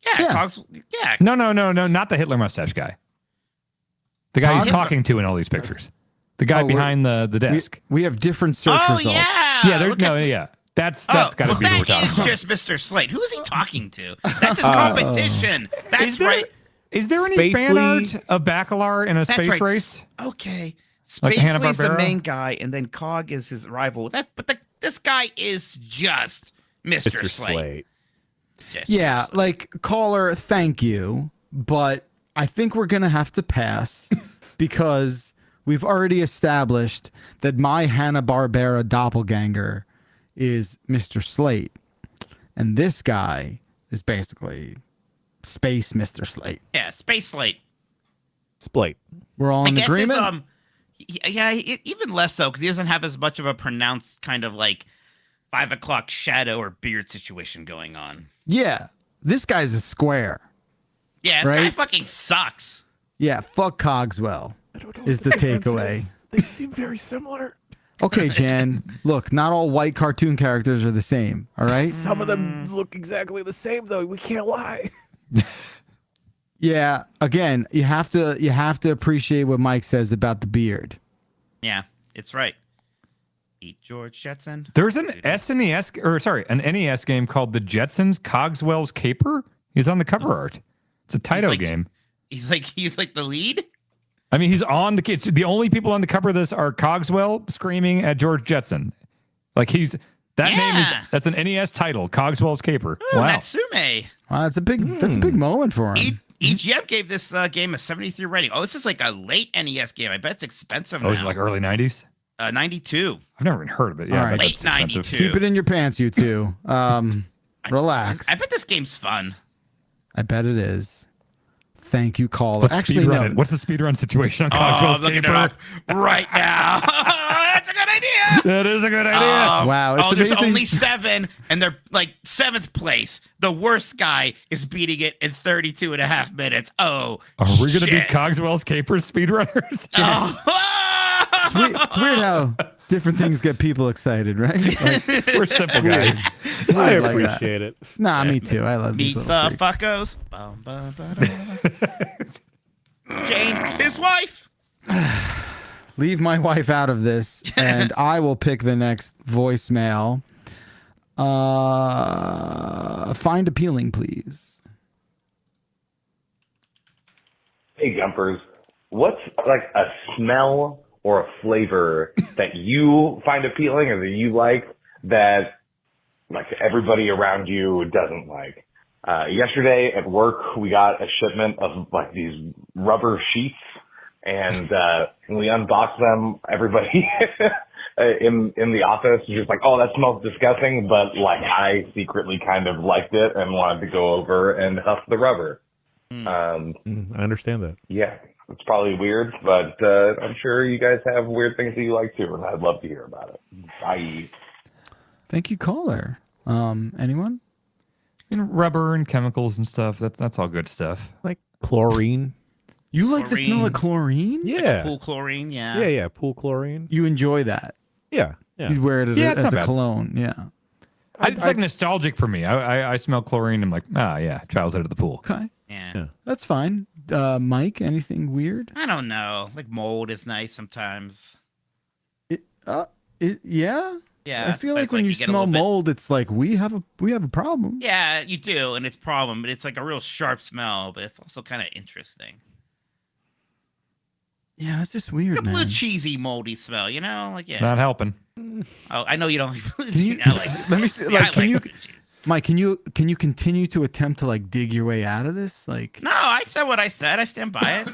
Yeah, Yeah. Cogs. Yeah, No, not the Hitler mustache guy. The guy he's Hitler- talking to in all these pictures. The guy Oh, we're- behind the desk. We have different search Oh results. yeah. yeah, look at- yeah. That's got to be who we're talking That is about. just Mr. Slade. Who is he talking to? That's his competition. That's Is there- right. Is there any Spacely- fan art of Bacalar in a That's space right. race? Okay. Like Spacely's the Hanna-Barbera? main guy, and then Cog is his rival. This guy is just Mr. Mr. Slade. Slade. Just Yeah, Mr. Slade. like caller, thank you, but I think we're gonna have to pass because we've already established that my Hanna-Barbera doppelganger is Mr. Slate, and this guy is basically Space Mr. Slate. Yeah, Space Slade. Splate. We're all I in guess his, agreement. even less so because he doesn't have as much of a pronounced kind of like 5 o'clock shadow or beard situation going on. Yeah, this guy's a square. Yeah, this guy Right? fucking sucks. Yeah, fuck Cogswell is the takeaway. They seem very similar. Okay, Jan, look, not all white cartoon characters are the same, all right? Some of them look exactly the same, though. We can't lie. Yeah, again, you have to appreciate what Mike says about the beard. Yeah, it's right. Eat George Jetson. There's an an NES game called The Jetsons Cogswell's Caper. He's on the cover art. It's a Taito like- game. He's like the lead. I mean, he's on the kids. The only people on the cover of this are Cogswell screaming at George Jetson. Like that's an NES title, Cogswell's Caper. Ooh, Wow. Natsume. Wow, that's a big moment for him. EGM gave this game a 73 rating. Oh, this is like a late NES game. I bet it's expensive now. Oh, is it like early 90s? 92. I've never even heard of it. Yeah, All I right. bet Late that's expensive. 92. Keep it in your pants, you two. Relax. I bet this game's fun. I bet it is. Thank you, caller. Let's Actually, speedrun no. it. What's the speedrun situation on Oh, Cogswell's I'm looking it Caper? up right now. That's a good idea. That is a good idea. Wow, it's There's amazing. only 7, and they're like 7th place. The worst guy is beating it in 32 and a half minutes. Oh, Are we going to be shit. Cogswell's Capers speedrunners? It's weird how different things get people excited, right? Like, We're simple guys. I weird like that. appreciate it. Nah, me too. I love these Meet little the freaks. fuckos. Bum, bum, ba-da. Jane, his wife. Leave my wife out of this, and I will pick the next voicemail. Find appealing, please. Hey, Jumpers. What's like a smell or a flavor that you find appealing or that you like that like everybody around you doesn't like? Yesterday at work, we got a shipment of like these rubber sheets, and when we unboxed them, everybody in the office was just like, "Oh, that smells disgusting," but like I secretly kind of liked it and wanted to go over and huff the rubber. I understand that. Yeah, it's probably weird, but I'm sure you guys have weird things that you like too, and I'd love to hear about it. Bye. Thank you, caller. Anyone? And rubber and chemicals and stuff. That's all good stuff. Like chlorine. You like the smell of chlorine? Yeah. Pool chlorine, yeah. Yeah. Pool chlorine. You enjoy that? Yeah. Yeah. You wear it as, Yeah, it's as not a bad. cologne. Yeah. It's like nostalgic for me. I smell chlorine. I'm like, yeah, childhood at the pool. Okay, Yeah. that's fine. Mike, anything weird? I don't know. Like mold is nice sometimes. Yeah. Yeah. I feel but like it's when you get a smell little bit- mold, it's like we have a problem. Yeah, you do, and it's a problem, but it's like a real sharp smell, but it's also kind of interesting. Yeah, that's just weird, Like a blue man. cheesy moldy smell, you know? Like yeah. Not helping. Oh, I know you don't like blue Can cheese. you- I like let me see, see, like, I can like you- blue cheese. Mike, can you continue to attempt to like dig your way out of this? Like, No, I said what I said. I stand by it.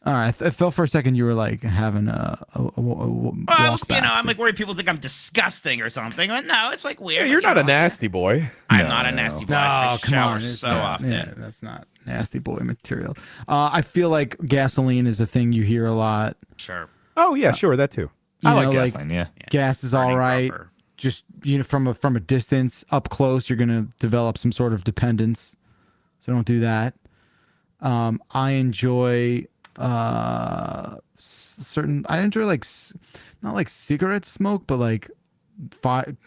All right, I felt for a second you were like having Well, I was, walk back. I'm like worried people think I'm disgusting or something. But no, it's like weird. Yeah, you're not a nasty boy. I'm not a nasty boy. I shower so often. Yeah, that's not nasty boy material. I feel like gasoline is a thing you hear a lot. Sure. Oh yeah, sure, that too. You I like know, gasoline. Yeah. Gas is all Burning right. rubber. Just from a distance, up close, you're gonna develop some sort of dependence. So don't do that. I enjoy certain. I enjoy not like cigarette smoke, but like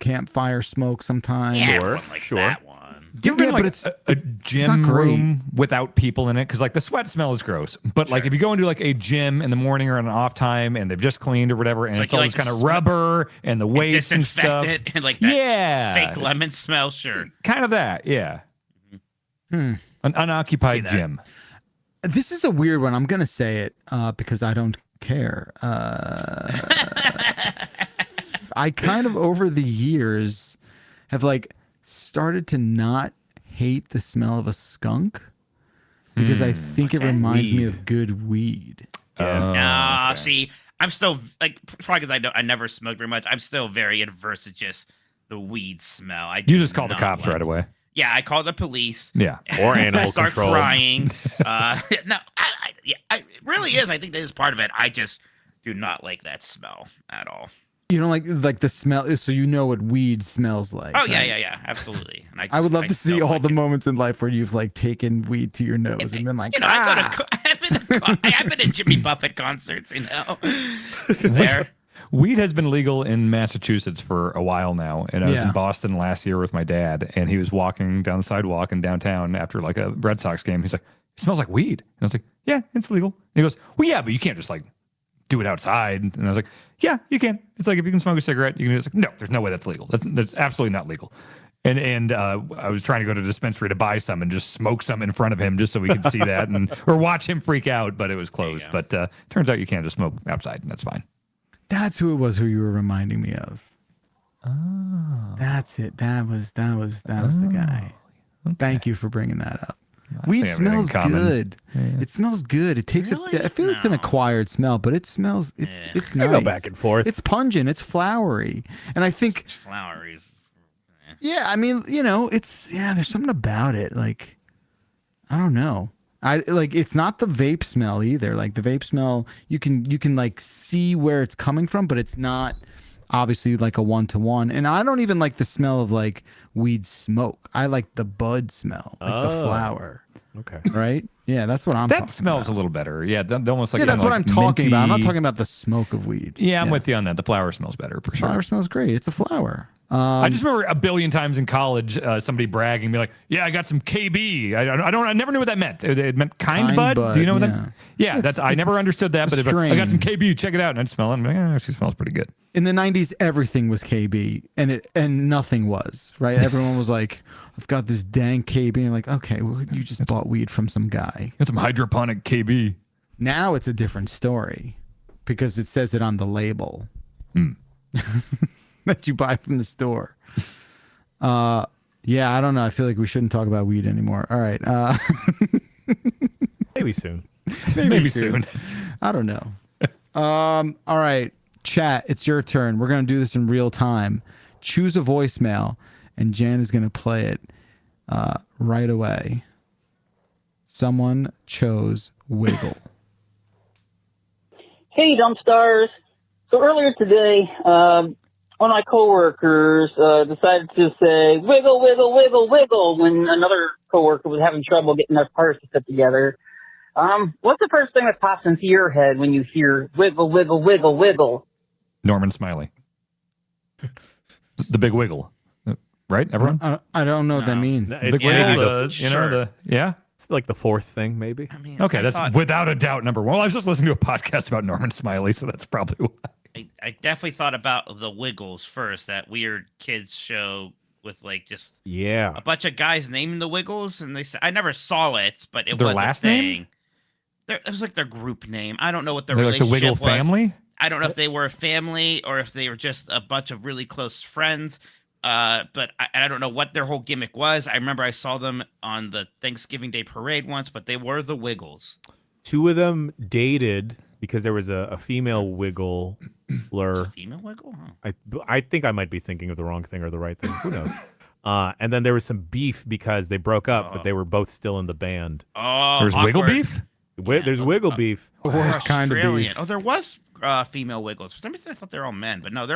campfire smoke sometimes. Yeah, Sure, everyone likes sure. that one. Do you ever been but like it's a gym not great. room without people in it? Because like the sweat smell is gross. But like if you go into like a gym in the morning or on an off time and they've just cleaned or whatever, and It's it's like all you this like kind of to rubber and the weights and Disinfect stuff. it and like that Yeah. fake lemon smell. Sure. Kind of that, yeah. Hmm. An See unoccupied that. gym. This is a weird one. I'm gonna say it because I don't care. I kind of over the years have like started to not hate the smell of a skunk because I think it reminds me Weed. of good weed. Yes. Nah, okay. see, I'm still like probably because I never smoked very much. I'm still very adverse to just the weed smell. I You do just call the not cops like right it. away. Yeah, I call the police. Yeah. Or I animal start control. crying. No, it really is. I think that is part of it. I just do not like that smell at all. You don't like the smell, so you know what weed smells like. Oh yeah, right? yeah, absolutely. And I would love to just see don't all like the it. moments in life where you've like taken weed to your nose and been like, I've been to Jimmy Buffett concerts. There. Weed has been legal in Massachusetts for a while now, and I was Yeah. in Boston last year with my dad, and he was walking down the sidewalk in downtown after like a Red Sox game. He's like, "It smells like weed," and I was like, "Yeah, it's legal." And he goes, "Well, yeah, but you can't just like do it outside." And I was like, "Yeah, you can. It's like if you can smoke a cigarette, you can." It's like, "No, there's no way that's legal. That's absolutely not legal." And I was trying to go to the dispensary to buy some and just smoke some in front of him just so we could see that and or watch him freak out, but it was closed. But turns out you can't just smoke outside, and that's fine. That's who it was. Who you were reminding me of. Oh, that's it. That was the guy. Thank you for bringing that up. Weed think everything smells in common. good. It smells good. It takes Really? I feel it's an No. acquired smell, but it smells. It's I nice. go back and forth. It's pungent. It's flowery, and I think It's flowery. yeah. I mean, it's There's something about it. Like I don't know. I like it's not the vape smell either. Like the vape smell, you can like see where it's coming from, but it's not obviously like a 1-to-1. And I don't even like the smell of like weed smoke. I like the bud smell, like the flower. Okay. Right? Yeah, that's what I'm. That talking smells about. a little better. Yeah, almost like Yeah, that's what like I'm talking about. I'm not minty- talking about the smoke of weed. Yeah, I'm with you on that. The flower smells better for sure. Flower smells great. It's a flower. I just remember a billion times in college, somebody bragging, be like, "Yeah, I got some KB." I never knew what that meant. It meant kind bud. bud, Do you know what yeah. that? Yeah, that's I never understood that. But it's if I got some strange. KB, check it out, and I'd smell it. And I'm like, "Yeah, she smells pretty good." In the 90s, everything was KB, and nothing was, right? Everyone was like, I've got this dang KB. And you're like, okay, well, you just bought weed from some guy. Got some hydroponic KB. Now it's a different story because it says it on the label that you buy from the store. Yeah, I don't know. I feel like we shouldn't talk about weed anymore. All right. Maybe soon. Maybe soon. I don't know. All right, chat, it's your turn. We're going to do this in real time. Choose a voicemail, and Jan is going to play it right away. Someone chose Wiggle. Hey, Dump Stars. So earlier today, one of my coworkers decided to say "wiggle, wiggle, wiggle, wiggle" when another coworker was having trouble getting their parts to fit together. What's the first thing that pops into your head when you hear "wiggle, wiggle, wiggle, wiggle"? Norman Smiley. The big wiggle. Right, everyone? I don't know what that means. No, Big it's wiggle, maybe Sure. yeah? It's like the fourth thing, maybe. I mean, Okay, I that's thought- without a doubt number one. Well, I was just listening to a podcast about Norman Smiley, so that's probably why. I definitely thought about the Wiggles first, that weird kids show with like just Yeah. a bunch of guys naming the Wiggles, and they said I never saw it, but it Their was last a thing. name? It was like their group name. I don't know what their They're like the relationship Wiggle was. family? I don't know if they were a family or if they were just a bunch of really close friends. But I don't know what their whole gimmick was. I remember I saw them on the Thanksgiving Day parade once, but they were the Wiggles. 2 of them dated because there was a female wiggler. Female wiggle? Huh. I think I might be thinking of the wrong thing or the right thing. Who knows? And then there was some beef because they broke up, but they were both still in the band. Oh, There's wiggle awkward. beef? There's wiggle beef. Worst kind of Australian. beef. Oh, there was female wiggles. For some reason, I thought they were all men, but no,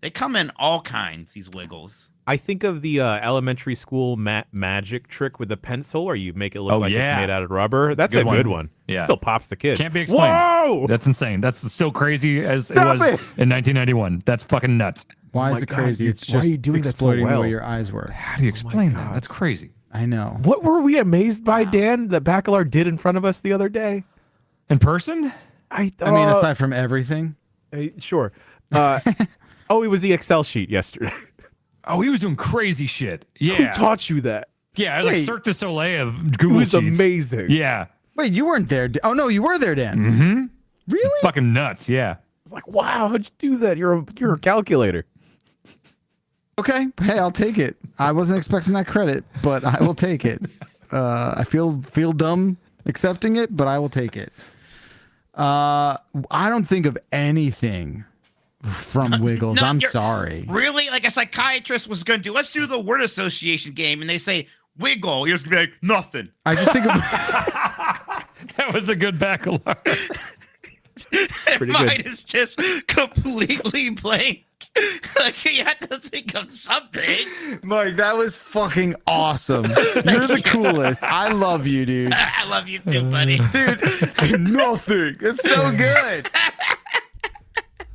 they come in all kinds. These wiggles. I think of the elementary school magic trick with the pencil, where you make it look like it's made out of rubber. That's a good one. Yeah. It still pops the kids. Can't be explained. Whoa! That's insane. That's still crazy as Stop it was it! in 1991. That's fucking nuts. Why Oh is my it God, crazy? dude, It's why are just you doing that so exploiting the well? way your eyes work. How do you explain that? That's crazy. I know. What were we amazed by, Dan, that Bacalar did in front of us the other day? In person? I mean, aside from everything. Sure. It was the Excel sheet yesterday. Oh, he was doing crazy shit. Yeah. Who taught you that? Yeah, it was like Wait. Cirque du Soleil of It Google was Sheets. amazing. Yeah. Wait, you weren't there. Oh no, you were there, Dan. Mm-hmm. Really? Fucking nuts. Yeah. It's like, wow, how'd you do that? You're a calculator. Okay. Hey, I'll take it. I wasn't expecting that credit, but I will take it. I feel dumb accepting it, but I will take it. I don't think of anything from Wiggles. No, I'm you're- sorry. Really? Like a psychiatrist was going to do, let's do the word association game. And they say, wiggle. You're just going to be like, nothing. I just think of That was a good Bacalar. pretty Mine good. is just completely blank. Like, you have to think of something. Mike. That was fucking awesome. You're the coolest. I love you, dude. I love you too, buddy. Dude, nothing. It's so good.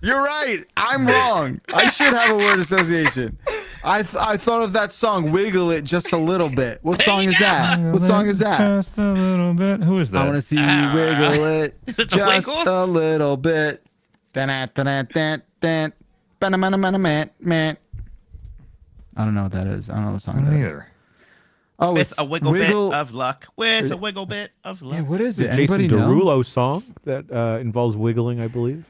You're right. I'm wrong. I should have a word association. I thought of that song, Wiggle It Just a Little Bit. What song is that? What song is that? Just a little bit. Who is that? I want to see you wiggle it Is it the just Wiggles? a little bit. Dan-dan-dan-dan-dan. Ba-na-ma-na-ma-na-man. I don't know what that is. I don't know what song I that don't is. either. Oh, With it's a wiggle bit of luck. With a wiggle bit of luck. Yeah, what is it? Jason Anybody know? Derulo song that involves wiggling, I believe.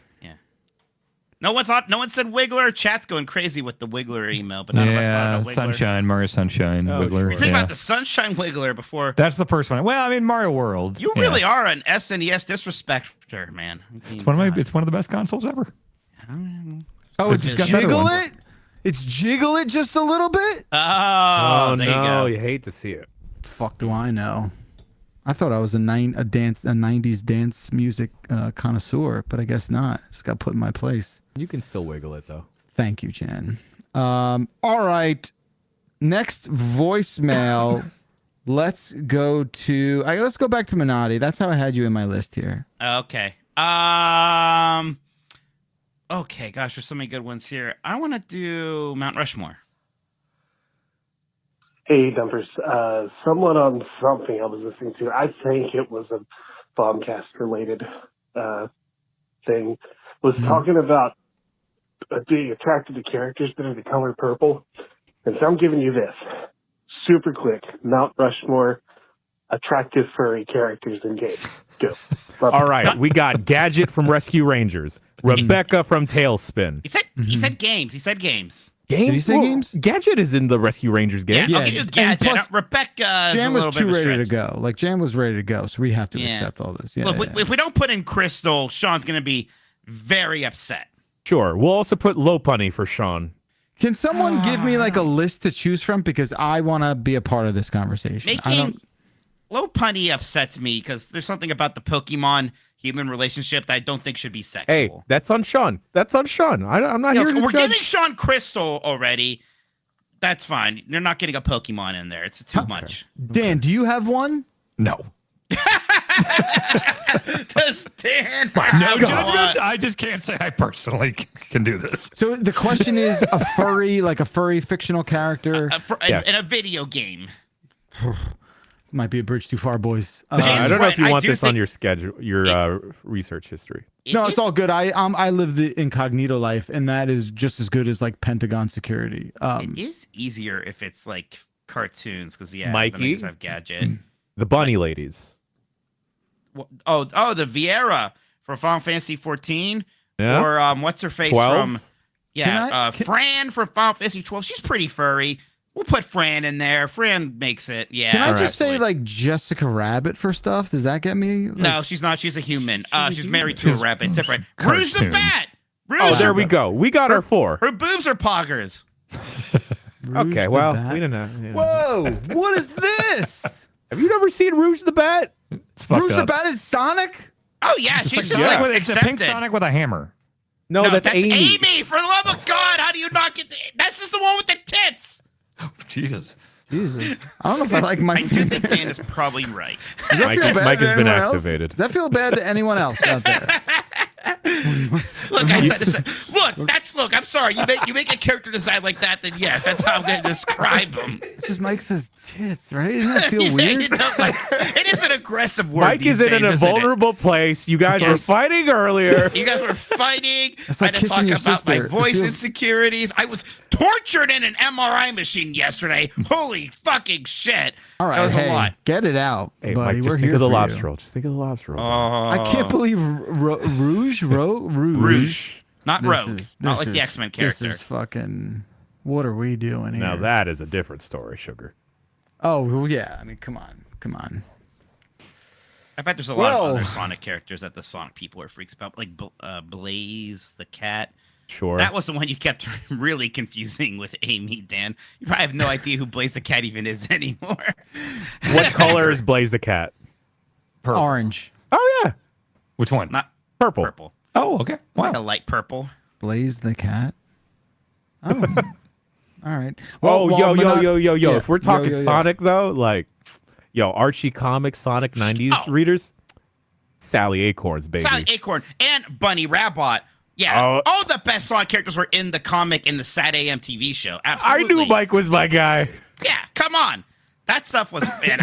No one said Wiggler. Chat's going crazy with the Wiggler email, but none of us thought Yeah, about Wiggler. Sunshine, Mario Sunshine, Oh, Wiggler. sure. You think yeah. about the Sunshine Wiggler before. That's the first one. Well, I mean, Mario World. You really are an SNES disrespecter, man. I mean, It's one of the best consoles ever. Oh, it's just got better Jiggle ones. It? It's Jiggle It just a little bit? Oh, there you no, go. you hate to see it. Fuck do I know? I thought I was a 90s dance music connoisseur, but I guess not. Just got put in my place. You can still wiggle it though. Thank you, Jen. All right. Next voicemail. Let's go back to Minotti. That's how I had you in my list here. Okay. Okay, gosh, there's so many good ones here. I want to do Mount Rushmore. Hey, Dumpers. Someone on something I was listening to, I think it was a Bombcast-related thing, was talking about being attracted to characters that are the color purple. And so I'm giving you this. Super quick. Mount Rushmore, attractive furry characters in games. Go. All right, we got Gadget from Rescue Rangers, Rebecca from Tailspin. He said games. He said games. Games? Did he say games? Gadget is in the Rescue Rangers game. Yeah, I'll Yeah, give you and Gadget. plus, Rebecca is Jan a was little bit too of a ready to stretch. go. Like, Jan was ready to go, so we have to Yeah. accept all this. Yeah, Look, if we don't put in Crystal, Sean's going to be very upset. Sure. We'll also put Lopunny for Sean. Can someone give me like a list to choose from? Because I want to be a part of this conversation. I Making don't. Low Punny upsets me because there's something about the Pokemon human relationship that I don't think should be sexual. Hey, that's on Sean. That's on Sean. I'm not here to we're judge. giving Sean Crystal already. That's fine. You're not getting a Pokemon in there. It's too much. Dan, do you have one? No. Does Dan? No judgment. I just can't say I personally can do this. So the question is a furry, like a furry fictional character. Yes. In a video game. Might be a bridge too far, boys. I don't know if you I want do this on think- your schedule, your research history. No, it's all good. I live the incognito life, and that is just as good as like Pentagon security. It is easier if it's like cartoons because Mikey? then they just have Gadget. The Bunny Ladies. the Vieira from Final Fantasy 14, Yeah. or what's her face 12? from? Yeah, Can I- Fran from Final Fantasy 12. She's pretty furry, We'll put Fran in there. Fran makes it. Yeah. Can I just absolutely. say like Jessica Rabbit for stuff? Does that get me? Like, No, she's not. She's a human. She's married to a rabbit. It's different. Rouge the Cartoon. Bat. Rouge Oh, there we go. We got our 4. Her boobs are poggers. Rouge Okay, the well, Bat? we don't know. Whoa! What is this? Have you never seen Rouge the Bat? It's fucked Rouge the up. Bat is Sonic? Oh yeah, It's she's like, just like it's a pink accepted. Sonic with a hammer. No, No, that's Amy. Amy. For the love of God, how do you not get? That's just the one with the tits. Jesus. Jesus. I don't know if I like I Mike. do think Dan is probably right. Does that Mike- feel bad Mike to has been anyone else? activated. Does that feel bad to anyone else out there? Look, I said to say, look. I'm sorry. You make a character design like that, then yes, that's how I'm going to describe him. It just Mike says tits, right? Doesn't that feel weird? You know, like, it is an aggressive word. Mike these is in days, a isn't it? vulnerable place. You guys were Yes. fighting earlier. You guys were fighting. That's I like had to talk kissing your about my sister. It voice feels- insecurities. I was tortured in an MRI machine yesterday. Holy fucking shit. All right, That was hey, a lot. get it out, Hey, buddy. Mike, We're just here think of the for lobster you. roll. Just think of the lobster roll. I can't believe Rouge. Rouge. Not This Rogue. is- Not this like the is- X-Men character. This is fucking. What are we doing here? Now that is a different story, Sugar. Oh well, yeah. I mean, come on. I bet there's a lot Whoa. of other Sonic characters that the Sonic people are freaks about, like Blaze the cat. Sure. That was the one you kept really confusing with Amy, Dan. You probably have no idea who Blaze the cat even is anymore. What color is Blaze the Cat? Purple. Orange. Oh, yeah. Which one? Not Purple. purple. Oh, okay. Like a Wow. light purple. Blaze the cat. Oh. All right. Oh, Well, yo. yeah. If we're talking Yo. Sonic, though, like, Archie Comics, Sonic 90s Oh. readers, Sally Acorns, baby. Sally Acorn and Bunny Rabbit. Yeah, Oh. all the best Sonic characters were in the comic in the Sad AM TV show. I Absolutely. knew Mike was my guy. Yeah, come on. That stuff was, man.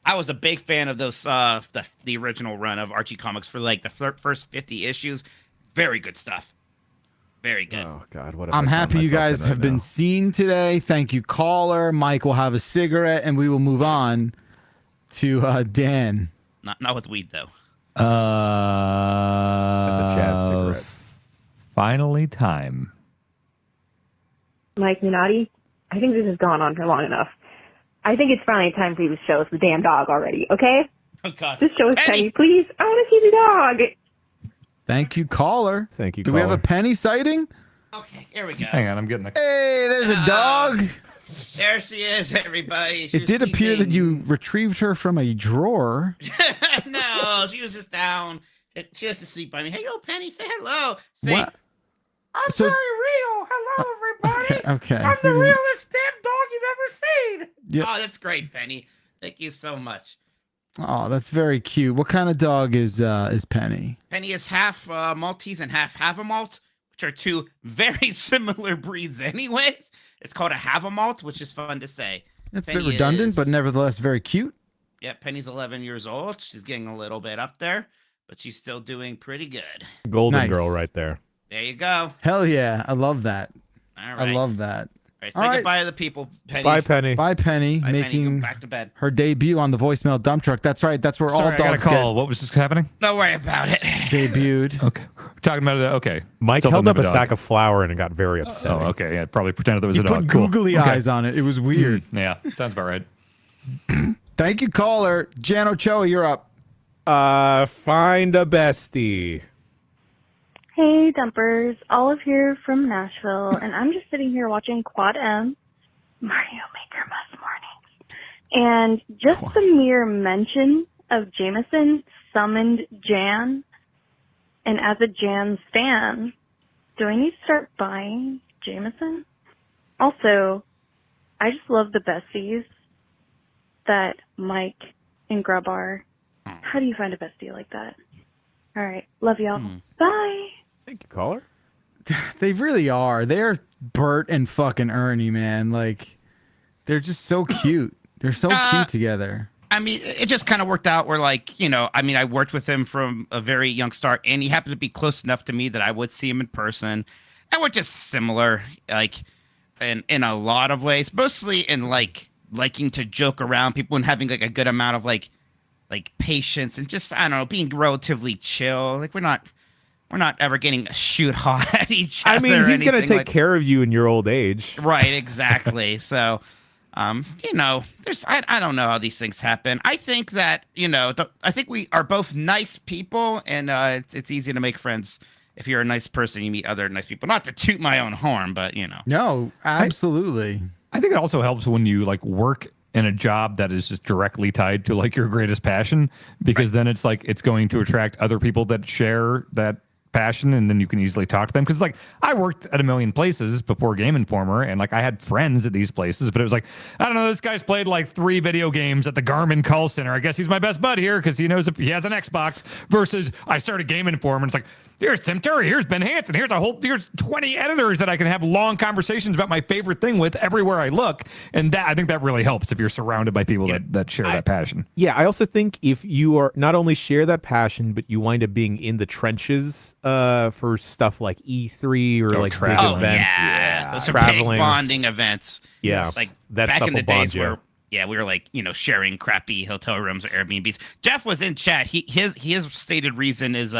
I was a big fan of those the original run of Archie Comics for like the first 50 issues. Very good stuff. Very good. Oh, God. What have I'm I found happy you myself guys in right have been now? seen today. Thank you, caller. Mike will have a cigarette, and we will move on to Dan. Not with weed though. That's a jazz cigarette. Finally, time. Mike Minotti, I think this has gone on for long enough. I think it's finally time for you to show us the damn dog already, okay? Oh God. Just show us Penny. Penny, please. I want to see the dog. Thank you, caller. Thank you, Do we have a caller. penny sighting? Okay, here we go. Hang on, I'm getting the. Hey, there's a dog. There she is, everybody. She It was did appear that sleeping. you retrieved her from a drawer. No, she was just down. She has to sleep by me. Hey, yo, Penny, say hello. Say, What? I'm So- very real. Hello, everybody. Okay. I'm the realest damn dog you've ever seen. Yep. Oh, that's great, Penny. Thank you so much. Oh, that's very cute. What kind of dog is Penny? Penny is half Maltese and half Havamalt, which are two very similar breeds anyways. It's called a Havamalt, which is fun to say. It's a Penny bit redundant, is- but nevertheless very cute. Yeah, Penny's 11 years old. She's getting a little bit up there, but she's still doing pretty good. Golden Nice. girl right there. There you go. Hell yeah, I love that. All right. I love that. All right, say All right. goodbye to the people, Penny. Bye, Penny. Bye, Penny, Bye, Penny. making Go back to bed. her debut on the voicemail dump truck. That's right. That's where Sorry, all I got a dogs call. What was just happening? Don't worry about it. get debuted. Okay. We're talking about it. Okay. Mike Something held up of a dog. sack of flour and it got very upset. Oh, okay. Yeah, probably pretended there was You a put dog. Cool. googly Okay. eyes on it. It was weird. Yeah, sounds about right. Thank you, caller. Jan Ochoa, you're up. Find a bestie. Hey, Dumpers. Olive here from Nashville, and I'm just sitting here watching Quad M, Mario Maker Bus Mornings. And just the mere mention of Jameson summoned Jan. And as a Jan fan, do I need to start buying Jameson? Also, I just love the besties that Mike and Grub are. How do you find a bestie like that? All right. Love y'all. Bye. Thank you, caller. They really are. They're Bert and fucking Ernie, man. Like, they're just so cute. They're so cute together. I mean, it just kind of worked out where, like, you know, I mean, I worked with him from a very young start, and he happened to be close enough to me that I would see him in person. And we're just similar, like, in a lot of ways, mostly in, like, liking to joke around people and having, like, a good amount of, like patience and just, I don't know, being relatively chill. Like, we're not ever getting a shoot hot at each other. I mean, he's going to anything take like- care of you in your old age. Right, exactly. So, there's I don't know how these things happen. I think that I think we are both nice people, and it's easy to make friends. If you're a nice person, you meet other nice people. Not to toot my own horn, but No, absolutely. I think it also helps when you like work in a job that is just directly tied to like your greatest passion, because then it's like it's going to attract other people that share that passion, and then you can easily talk to them. Because like I worked at a million places before Game Informer, and like I had friends at these places, but it was like, I don't know, this guy's played like 3 video games at the Garmin call center. I guess he's my best bud here because he knows if he has an Xbox. Versus I started Game Informer, and it's like, here's Tim Turry, here's Ben Hansen, here's 20 editors that I can have long conversations about my favorite thing with everywhere I look. And that I think that really helps if you're surrounded by people that share that passion. Yeah, I also think if you are not only share that passion, but you wind up being in the trenches for stuff like E3 or like big events. Yeah, those are traveling. big bonding events. Yeah, like that back stuff in the will bond days you. where we were like sharing crappy hotel rooms or Airbnbs. Jeff was in chat. His stated reason is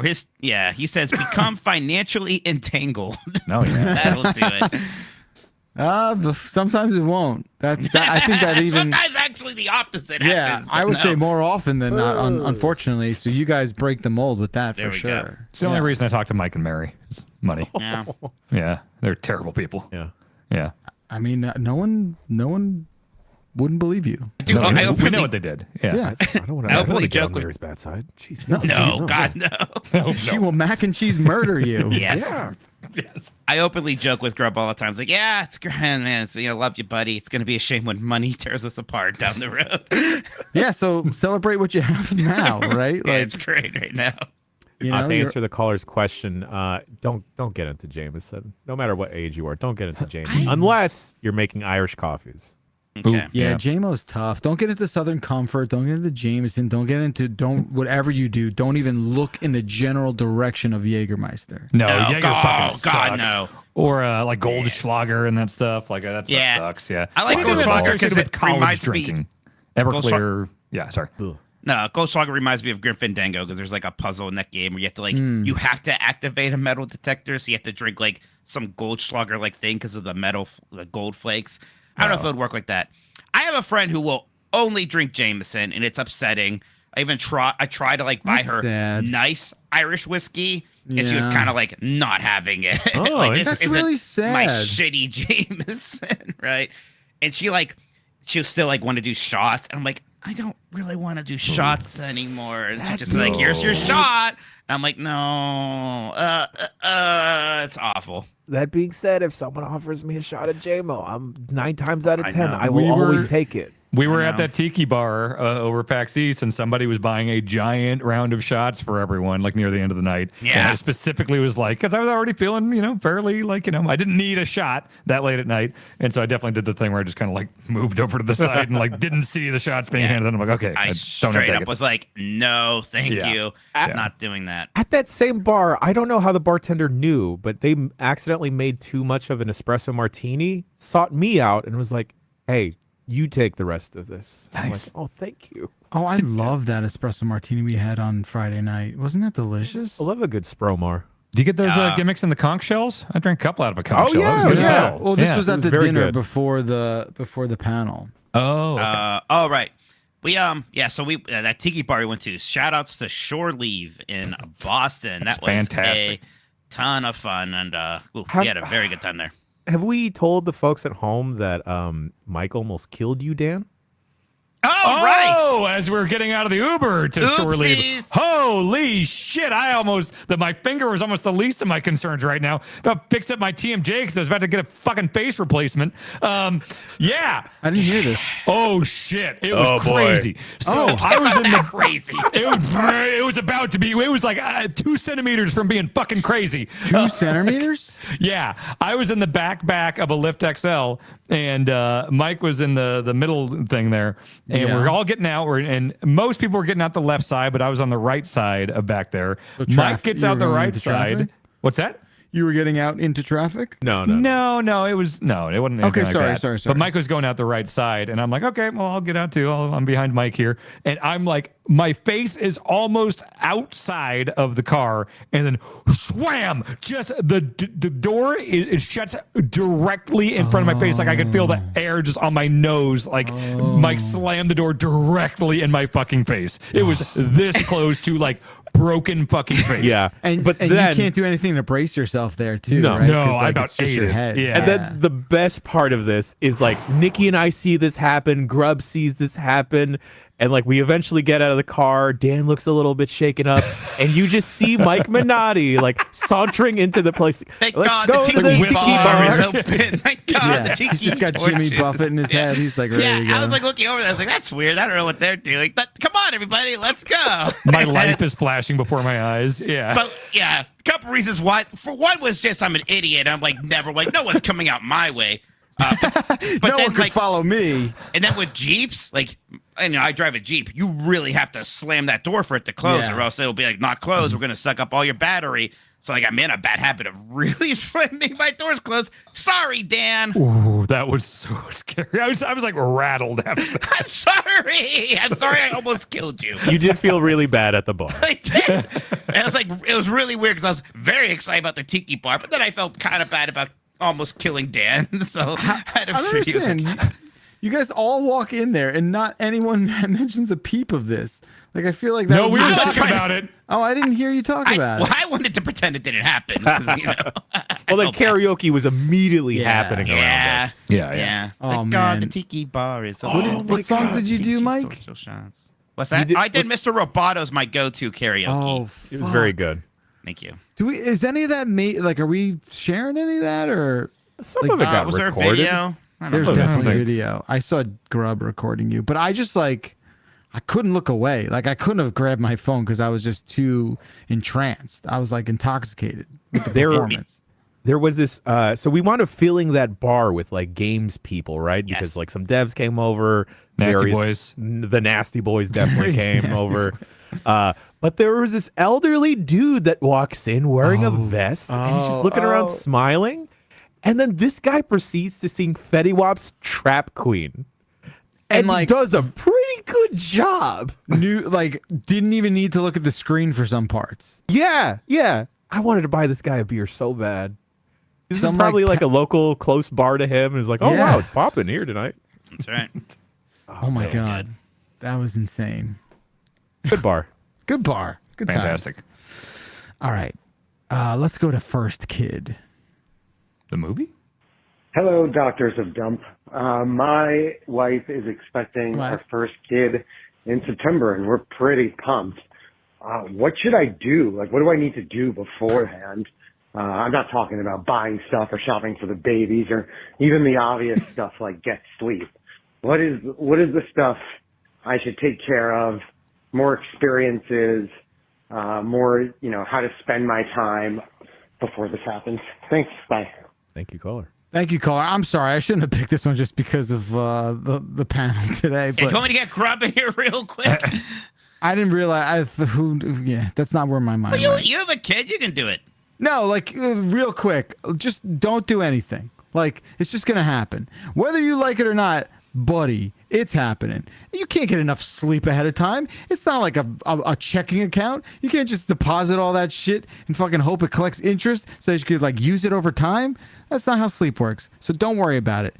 he says become financially entangled. No, yeah, that'll do it. Sometimes it won't. I think that even sometimes actually the opposite happens. I would no. say more often than not, unfortunately. So you guys break the mold with that There for we sure. go. It's the only reason I talk to Mike and Mary is money. Yeah. Yeah, they're terrible people. Yeah. I mean, no one wouldn't believe you. Dude, No, I we know openly- what they did. Yeah. I don't want I openly to get joke on with- Mary's bad side. Jeez, No, God, no. She will mac and cheese murder you. Yes. Yes. I openly joke with Grub all the time. It's like, yeah, it's great, man. It's, love you, buddy. It's gonna be a shame when money tears us apart down the road. Yeah, so celebrate what you have now, right? Yeah, it's great right now. You know, to you're- answer the caller's question, don't get into Jameson. No matter what age you are, don't get into Jameson unless you're making Irish coffees. Okay. Yeah, JMO's tough. Don't get into Southern Comfort. Don't get into Jameson. Don't get into whatever you do. Don't even look in the general direction of Jägermeister. No, No, Jaeger God, fucking God, sucks. no. Or like Goldschlager and that stuff. Like that stuff Yeah. sucks. Yeah. I like What do you do Goldschlager associated 'cause with it college reminds me- drinking. Everclear. Yeah, sorry. No, Goldschlager reminds me of Grim Fandango because there's like a puzzle in that game where you have to you have to activate a metal detector, so you have to drink like some Goldschlager like thing because of the gold flakes. I don't know if it would work like that. I have a friend who will only drink Jameson, and it's upsetting. I tried to like buy That's her sad. nice Irish whiskey, and she was Yeah. kind of like not having it. Oh, like, this that's isn't really my sad. shitty Jameson, right? And she'll still like want to do shots, and I'm like, I don't really want to do shots anymore. And she's just like, here's your shot. And I'm like, no, it's awful. That being said, if someone offers me a shot of JMO, I'm 9 times out of 10. know. I will always take it. We were I at know. that tiki bar over PAX East, and somebody was buying a giant round of shots for everyone, like near the end of the night. Yeah. And I specifically was like, because I was already feeling, fairly like, I didn't need a shot that late at night. And so I definitely did the thing where I just kind of like moved over to the side and like didn't see the shots being handed. And I'm like, okay, I don't have to straight take up it. was like, no, thank Yeah. you. Yeah. Not doing that. At that same bar, I don't know how the bartender knew, but they accidentally made too much of an espresso martini, sought me out, and was like, hey, you take the rest of this. I'm like, Nice. oh, thank you. Oh, I love that espresso martini we had on Friday night. Wasn't that delicious? I love a good Spromar. Do you get those gimmicks in the conch shells? I drank a couple out of a conch Oh, shell. That was yeah, good as yeah. hell. Well, this Yeah. was at was the very dinner good. before the panel. Oh, okay. Oh, right. We so we that tiki bar we went to. Shout outs to Shore Leave in Boston. That was fantastic. a ton of fun, and we had a very good time there. Have we told the folks at home that Mike almost killed you, Dan? Oh, right. Oh, as we were getting out of the Uber to shore leave. Oopsies. Holy shit. My finger was almost the least of my concerns right now. About fix up my TMJ because I was about to get a fucking face replacement. Yeah. I didn't hear this. Oh shit. It was crazy. So Oh, I was in the crazy. it was about to be, it was like 2 centimeters from being fucking crazy. 2 centimeters? Yeah, I was in the back of a Lyft XL, and Mike was in the middle thing there, and Yeah. we're all getting out. And most people were getting out the left side, but I was on the right side of back there. So Mike gets you out were the going right into side. traffic? What's that? You were getting out into traffic? No. No, it wasn't anything Okay, like sorry, that. sorry. But Mike was going out the right side, and I'm like, okay, well, I'll get out too. I'm behind Mike here, and I'm like my face is almost outside of the car, and then swam! Just the door is shuts directly in front of my face. Like I could feel the air just on my nose. Like Mike slammed the door directly in my fucking face. It was this close to like broken fucking face. Yeah, And but then then you can't do anything to brace yourself there too. No. right? No, 'Cause, I like, about it's just ate your it. head. Yeah. And then the best part of this is like Nikki and I see this happen, Grub sees this happen, and like we eventually get out of the car. Dan looks a little bit shaken up, and you just see Mike Minotti like sauntering into the place. Thank Let's God go the to the tiki tiki bar is bar. open. Thank God Yeah, the tiki he's just got Jimmy torches. Buffett in his head. He's like ready to go. I was like looking over there. I was like, that's weird. I don't know what they're doing. But come on, everybody, let's go. my life is flashing before my eyes. Yeah. But yeah, a couple reasons why. For one was just I'm an idiot. I'm like never like no one's coming out my way. But no then, one could like, follow me. And then with Jeeps, like, and I drive a Jeep, you really have to slam that door for it to close, Yeah. or else it'll be like not closed. We're gonna suck up all your battery. So like I'm in a bad habit of really slamming my doors closed. Sorry, Dan. Ooh, that was so scary. I was like rattled after that. I'm sorry. I'm sorry. I almost killed you. You did feel really bad at the bar. I did. And I was like, it was really weird because I was very excited about the tiki bar, but then I felt kind of bad about almost killing Dan. So I had I to don't understand. You guys all walk in there, and not anyone mentions a peep of this. Like I feel like that. No, would we be- were I was talking trying- about it. Oh, I didn't hear you talk about Well, it. I wanted to pretend it didn't happen. 'Cause, you know, Well, then karaoke was immediately Yeah. happening around Yeah. us. yeah. Oh, Thank God, man. the tiki bar is What songs did you do, Mike? Shots. What's that? did- I did Mr. Roboto's my go-to karaoke. Oh, It was very good. Thank you. do we? Is any of that made? Like, are we sharing any of that, or Some Like, of it got was there a recorded. video? I don't there's know. definitely think- video? I saw Grub recording you, but I just like I couldn't look away. Like I couldn't have grabbed my phone because I was just too entranced. I was like intoxicated with the There- performance. There was this so we wound up filling that bar with like games people, right? Yes. Because like some devs came over, Nasty boys. the nasty boys definitely Various came nasty over. But there was this elderly dude that walks in wearing a vest and he's just looking around smiling. And then this guy proceeds to sing Fetty Wap's Trap Queen. And like- does a pretty good job. Didn't even need to look at the screen for some parts. Yeah, yeah. I wanted to buy this guy a beer so bad. This Some, is probably like, like a local close bar to him. And he's like, oh, Yeah. wow, it's popping here tonight. That's right. Oh my god, that was insane. Good bar. Good bar. Good times. Fantastic. All right, let's go to First Kid. The movie? Hello, Doctors of Dump. My wife is expecting What? our first kid in September, and we're pretty pumped. What should I do? Like, what do I need to do beforehand? I'm not talking about buying stuff or shopping for the babies or even the obvious stuff like get sleep. What is the stuff I should take care of? More experiences, more, how to spend my time before this happens. Thanks. Bye. Thank you, caller. Thank you, caller. I'm sorry, I shouldn't have picked this one just because of the panel today. Hey, But you want me to get Grub in here real quick? I didn't realize that's not where my mind Well, went. you have a kid. You can do it. No, like real quick, just don't do anything. Like it's just gonna happen, whether you like it or not, buddy. It's happening. You can't get enough sleep ahead of time. It's not like a checking account. You can't just deposit all that shit and fucking hope it collects interest so that you could like use it over time. That's not how sleep works. So don't worry about it.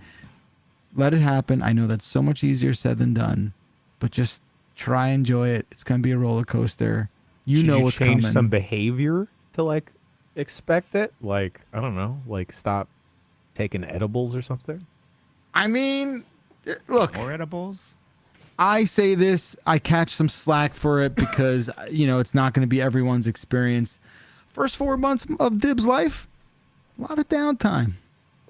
Let it happen. I know that's so much easier said than done, but just try and enjoy it. It's gonna be a roller coaster. Should know you what's change coming. some behavior to like expect it? Like, I don't know, like stop taking edibles or something? I mean, look. More edibles? I say this, I catch some slack for it because, it's not going to be everyone's experience. First 4 months of Dib's life, a lot of downtime.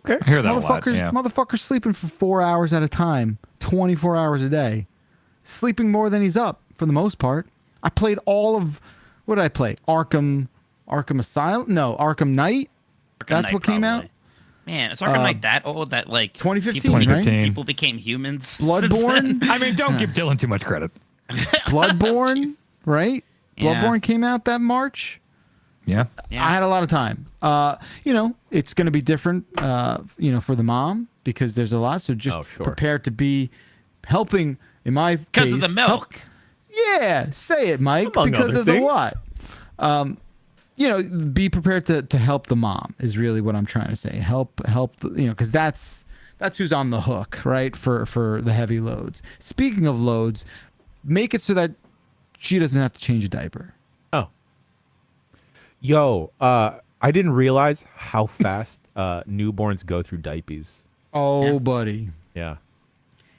Okay. I hear that a lot. Motherfuckers, Yeah. motherfuckers sleeping for 4 hours at a time, 24 hours a day. Sleeping more than he's up for the most part. I played all of, what did I play? Arkham Asylum? No, Arkham Knight? That's Knight, what came out? probably. Man, is Arkham Knight that old that like 2015, people, right? 2015. people became humans? since Bloodborne? then? I mean, don't give Dylan too much credit. Bloodborne, right? Yeah. Bloodborne came out that March. Yeah. Yeah. I had a lot of time. It's going to be different, for the mom because there's a lot. So just Oh, sure. prepare to be helping. In my Because case, of the milk. Yeah, say it, Mike. Among because other of the things. what? Be prepared to help the mom is really what I'm trying to say. Help, because that's who's on the hook, right? For the heavy loads. Speaking of loads, make it so that she doesn't have to change a diaper. Oh. Yo, I didn't realize how fast newborns go through diapers. Oh, buddy. Yeah.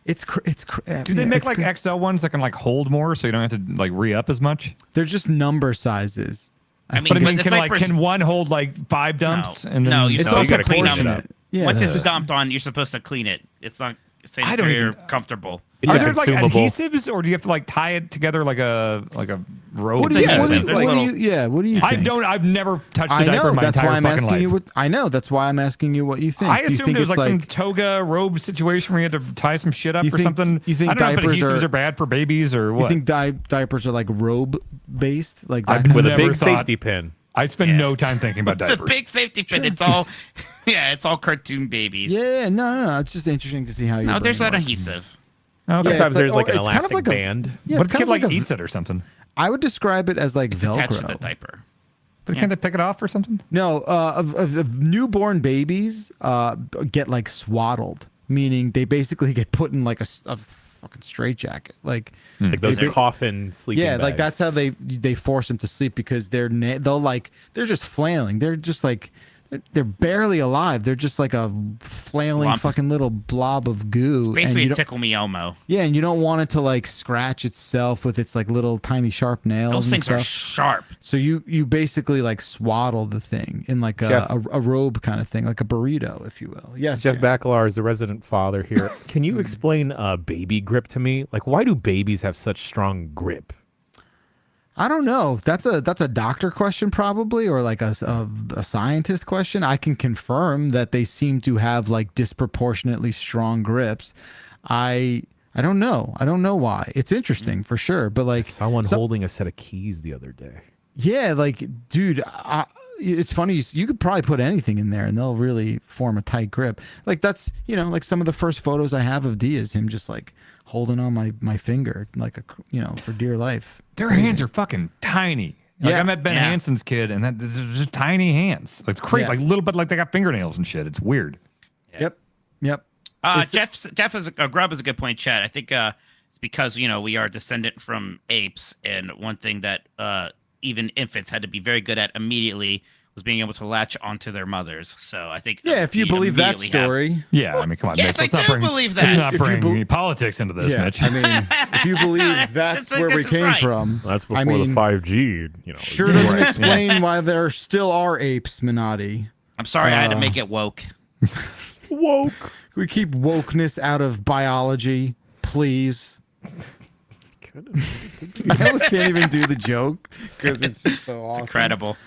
Do they make like XL ones that can like hold more, so you don't have to like re-up as much? They're just number sizes. I mean, But I mean, the diapers- can one hold like 5 dumps? And then No, you're It's supposed also to clean portion them. it. Yeah, Once it's that's- dumped on, you're supposed to clean it. It's not I don't sanitary or even- comfortable. It's Are a there like consumable. adhesives, or do you have to like tie it together like a rope? What do It's you, what do you, adhesive. There's what do little- you, what do you think? I've never touched a I diaper know. in my That's entire why I'm fucking asking life. you what. I know. That's why I'm asking you what you think. I Do you assumed think it was it's like some toga robe situation where you had to tie some shit up You or think- something. you think I don't know if diapers adhesives are- are bad for babies or You what. think diapers are like robe based, like that? I've kind of With a never big thought- safety pin. I spend no time thinking about The diapers. big safety pin. It's all, it's all cartoon babies. Yeah, no. It's just interesting to see how you. No, there's an adhesive. Okay. Yeah, Sometimes it's there's like- like an it's kind of elastic like a- band. Yeah, what it's if kind kid of like a, eats it or something? I would describe it as like It's attached to the Velcro. diaper. But can't they pick it off or something? No, of newborn babies get like swaddled, meaning they basically get put in like a fucking straitjacket. Like Like those they- coffin sleeping yeah, like bags. that's how they force them to sleep because they're just flailing. They're just like they're barely alive. They're just like a flailing Lump. fucking little blob of goo. and Basically, you a don't- tickle me Elmo. Yeah, and you don't want it to like scratch itself with its like little tiny sharp nails. Those and things are stuff. sharp. So you basically like swaddle the thing in like Jeff. a robe kind of thing, like a burrito, if you will. Yes, Jeff Jeff. Bakalar is the resident father here. Can you explain baby grip to me? Like, why do babies have such strong grip? I don't know. That's a doctor question probably, or like a scientist question. I can confirm that they seem to have like disproportionately strong grips. I don't know. I don't know why. It's interesting for sure, but like Someone holding a set of keys the other day. yeah, like dude, it's funny. You could probably put anything in there and they'll really form a tight grip. Like that's like some of the first photos I have of D is him just like holding on my finger like for dear life. Their hands are fucking tiny. Like Yeah. I met Ben Yeah. Hanson's kid, and they're just tiny hands. It's crazy, Yeah. like little, but like they got fingernails and shit. It's weird. Yep. Jeff is a Grub is a good point, Chad. I think it's because we are descendant from apes, and one thing that even infants had to be very good at immediately was being able to latch onto their mothers. So I think Yeah, if you we believe that immediately have- story. Yeah, I mean, come on, Yes, Mitch. I Let's do not bring, believe let's that. not If you bring politics into this, Yeah, Mitch. I mean, if you believe that's This where we is came right. from, That's before I mean, the 5G. sure doesn't explain why there still are apes, Minotti. I'm sorry, I had to make it woke. woke. We keep wokeness out of biology, please. I almost can't even do the joke because it's just so awesome. Incredible.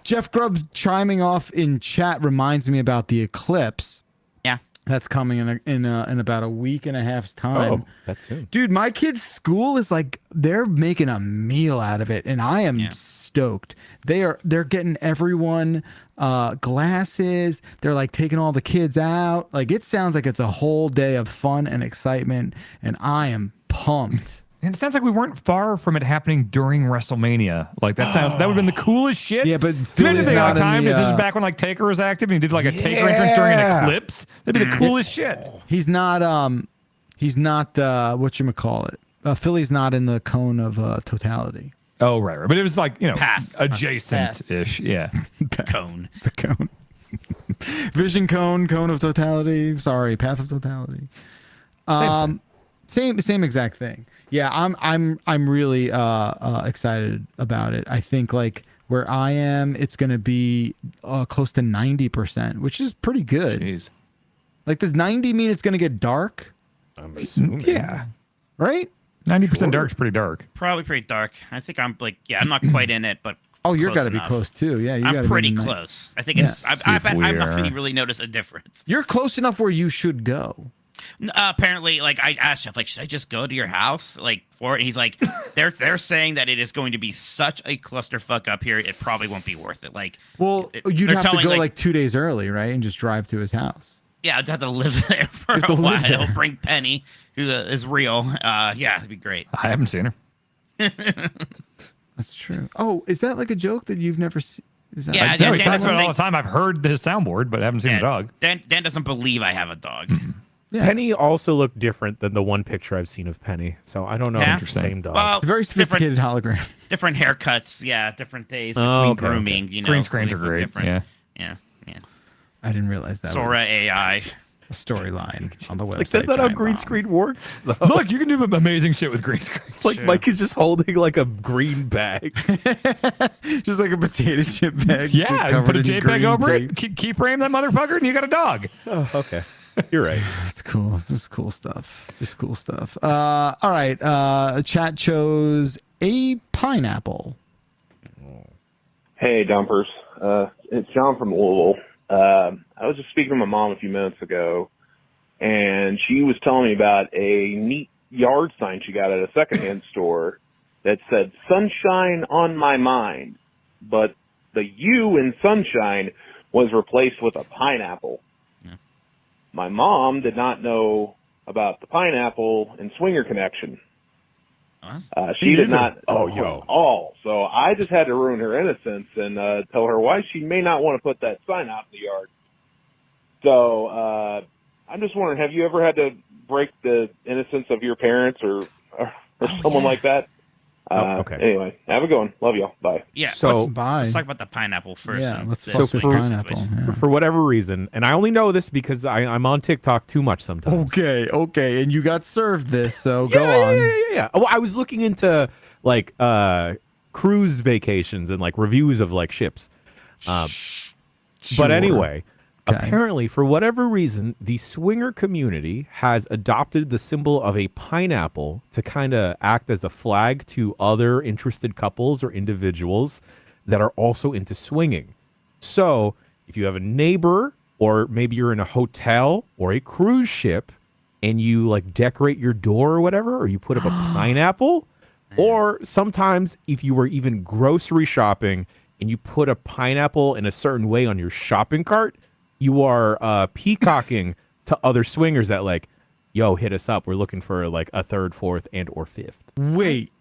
Jeff Grubb chiming off in chat reminds me about the eclipse. Yeah. That's coming in about a week and a half's time. Oh, that's soon. Dude, my kid's school is like they're making a meal out of it, and I am stoked. They're getting everyone glasses. They're like taking all the kids out. Like it sounds like it's a whole day of fun and excitement, and I am pumped. And it sounds like we weren't far from it happening during WrestleMania. Like that would have been the coolest shit. Yeah, but Imagine Philly's if they not got in time. the, If this is back when like Taker was active and he did like a Taker entrance during an eclipse. That'd be the coolest shit. He's not whatchamacallit. Philly's not in the cone of totality. Oh right. But it was like Path. adjacent-ish. Yeah. Cone. The cone. Vision cone of totality. Sorry, path of totality. Same exact thing. Yeah, I'm really excited about it. I think like where I am, it's gonna be close to 90%, which is pretty good. Jeez. Like, does 90 mean it's gonna get dark? I'm assuming. Yeah. Right? 90% dark's pretty dark. Probably pretty dark. I think I'm I'm not quite in it, but Oh, you're close gotta be enough. close too. Yeah, you I'm gotta pretty be in the close. I think Yeah. it's. See I if bet we I'm not are- going to really notice a difference. You're close enough where you should go. Apparently, like I asked Jeff, like, should I just go to your house, like for it? And he's like, they're saying that it is going to be such a clusterfuck up here. It probably won't be worth it. Like, Well, it- you'd they're have to telling, go like 2 days early, right, and just drive to his house. Yeah, I'd have to live there for Just to a live while. there. Bring Penny, who is real. Yeah, it'd be great. I haven't seen her. That's true. Oh, is that like a joke that you've never seen? Is that Yeah, like, No, Dan he talks doesn't about it all the think- time. I've heard his soundboard, but I haven't seen the dog. Dan doesn't believe I have a dog. Yeah. Penny also looked different than the one picture I've seen of Penny, so I don't know Yeah? if it's the same dog. Well, It's a very sophisticated hologram. different haircuts. Yeah, different days between Oh, okay, grooming. You know, Green screens are things great. different. Yeah. yeah. I didn't realize that Sora was AI. a storyline on the website. like that's not how Giant green Bomb. screen works, though. Look, you can do amazing shit with green screen. Like Mike is just holding like a green bag. Just like a potato chip bag. Yeah, just and covered put a in JPEG green over tape. it, keyframe that motherfucker, and you got a dog. Oh, okay. You're right. That's cool. This is cool stuff. Just cool stuff. All right. Chat chose a pineapple. Hey, Dumpers. It's John from Louisville. I was just speaking to my mom a few minutes ago, and she was telling me about a neat yard sign she got at a secondhand store that said, "Sunshine on my mind," but the U in sunshine was replaced with a pineapple. My mom did not know about the pineapple and swinger connection. She did not know at all. So I just had to ruin her innocence and tell her why she may not want to put that sign out in the yard. So I'm just wondering, have you ever had to break the innocence of your parents or someone like that? Okay. Anyway, have a good one. Love y'all. Bye. Yeah. So- let's talk about the pineapple first. Yeah, and let's the fuck with swing pineapple. situation. Yeah. For whatever reason, and I only know this because I'm on TikTok too much sometimes. Okay. And you got served this, so go on. Yeah. Well, I was looking into like cruise vacations and like reviews of like ships. But Sure. anyway, Okay. apparently for whatever reason, the swinger community has adopted the symbol of a pineapple to kind of act as a flag to other interested couples or individuals that are also into swinging. So if you have a neighbor, or maybe you're in a hotel or a cruise ship and you like decorate your door or whatever, or you put up a pineapple, or sometimes if you were even grocery shopping and you put a pineapple in a certain way on your shopping cart, you are peacocking to other swingers that like, yo, hit us up. We're looking for like a third, fourth, and or fifth. Wait,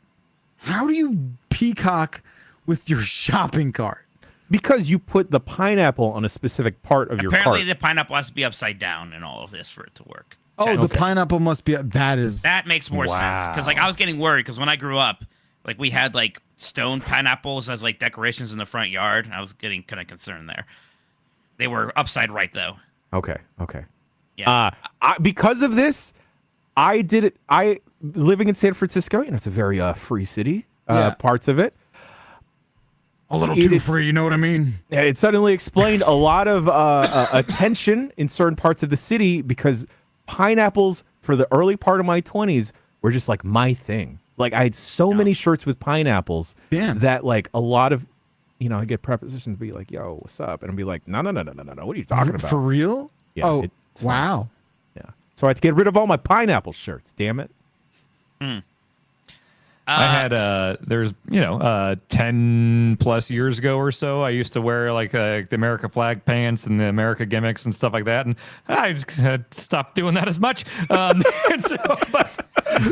how do you peacock with your shopping cart? Because you put the pineapple on a specific part of your Apparently, cart. the pineapple has to be upside down in all of this for it to work. Oh, the pineapple must be. That makes more sense because like I was getting worried because when I grew up, like we had like stone pineapples as like decorations in the front yard. And I was getting kind of concerned there. They were upside right though. Okay. Yeah. Because of this, I did it. Living in San Francisco, it's a very free city. Parts of it. A little too free, you know what I mean? It suddenly explained a lot of attention in certain parts of the city because pineapples for the early part of my 20s were just like my thing. Like I had so many shirts with pineapples that like a lot of, I get prepositions be like, yo, what's up? And I'll be like, no. What are you talking about? For real? Yeah, Oh, it's wow. Yeah. So I had to get rid of all my pineapple shirts. Damn it. I had there's 10 plus years ago or so I used to wear like the America flag pants and the America gimmicks and stuff like that, and I just stopped doing that as much. And so, but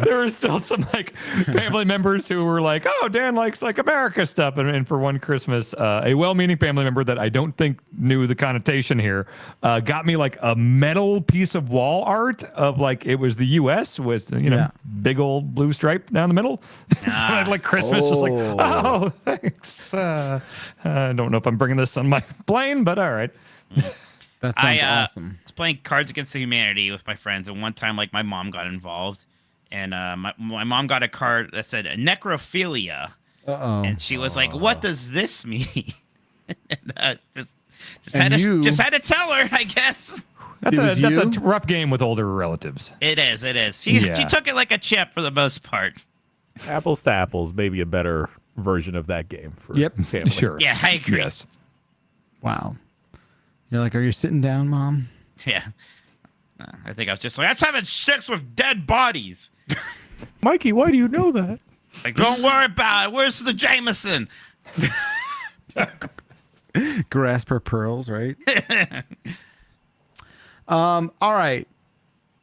there were still some like family members who were like, "Oh, Dan likes like America stuff," and for one Christmas, a well-meaning family member that I don't think knew the connotation here got me like a metal piece of wall art of like it was the U.S. with big old blue stripe down the middle. So like Christmas, just like, oh, thanks. I don't know if I'm bringing this on my plane, but all right. That sounds awesome. I was playing Cards Against Humanity with my friends, and one time, like, my mom got involved, and my mom got a card that said necrophilia, and she was like, "What does this mean?" just had to tell her, I guess. That's a rough game with older relatives. It is. She took it like a chip for the most part. Apples to apples, maybe a better version of that game for family. Sure. Yeah, I agree. Yes. Wow. You're like, are you sitting down, Mom? Yeah. I think I was just like, that's having sex with dead bodies. Mikey, why do you know that? Like, don't worry about it. Where's the Jameson? Grasp her pearls, right? All right.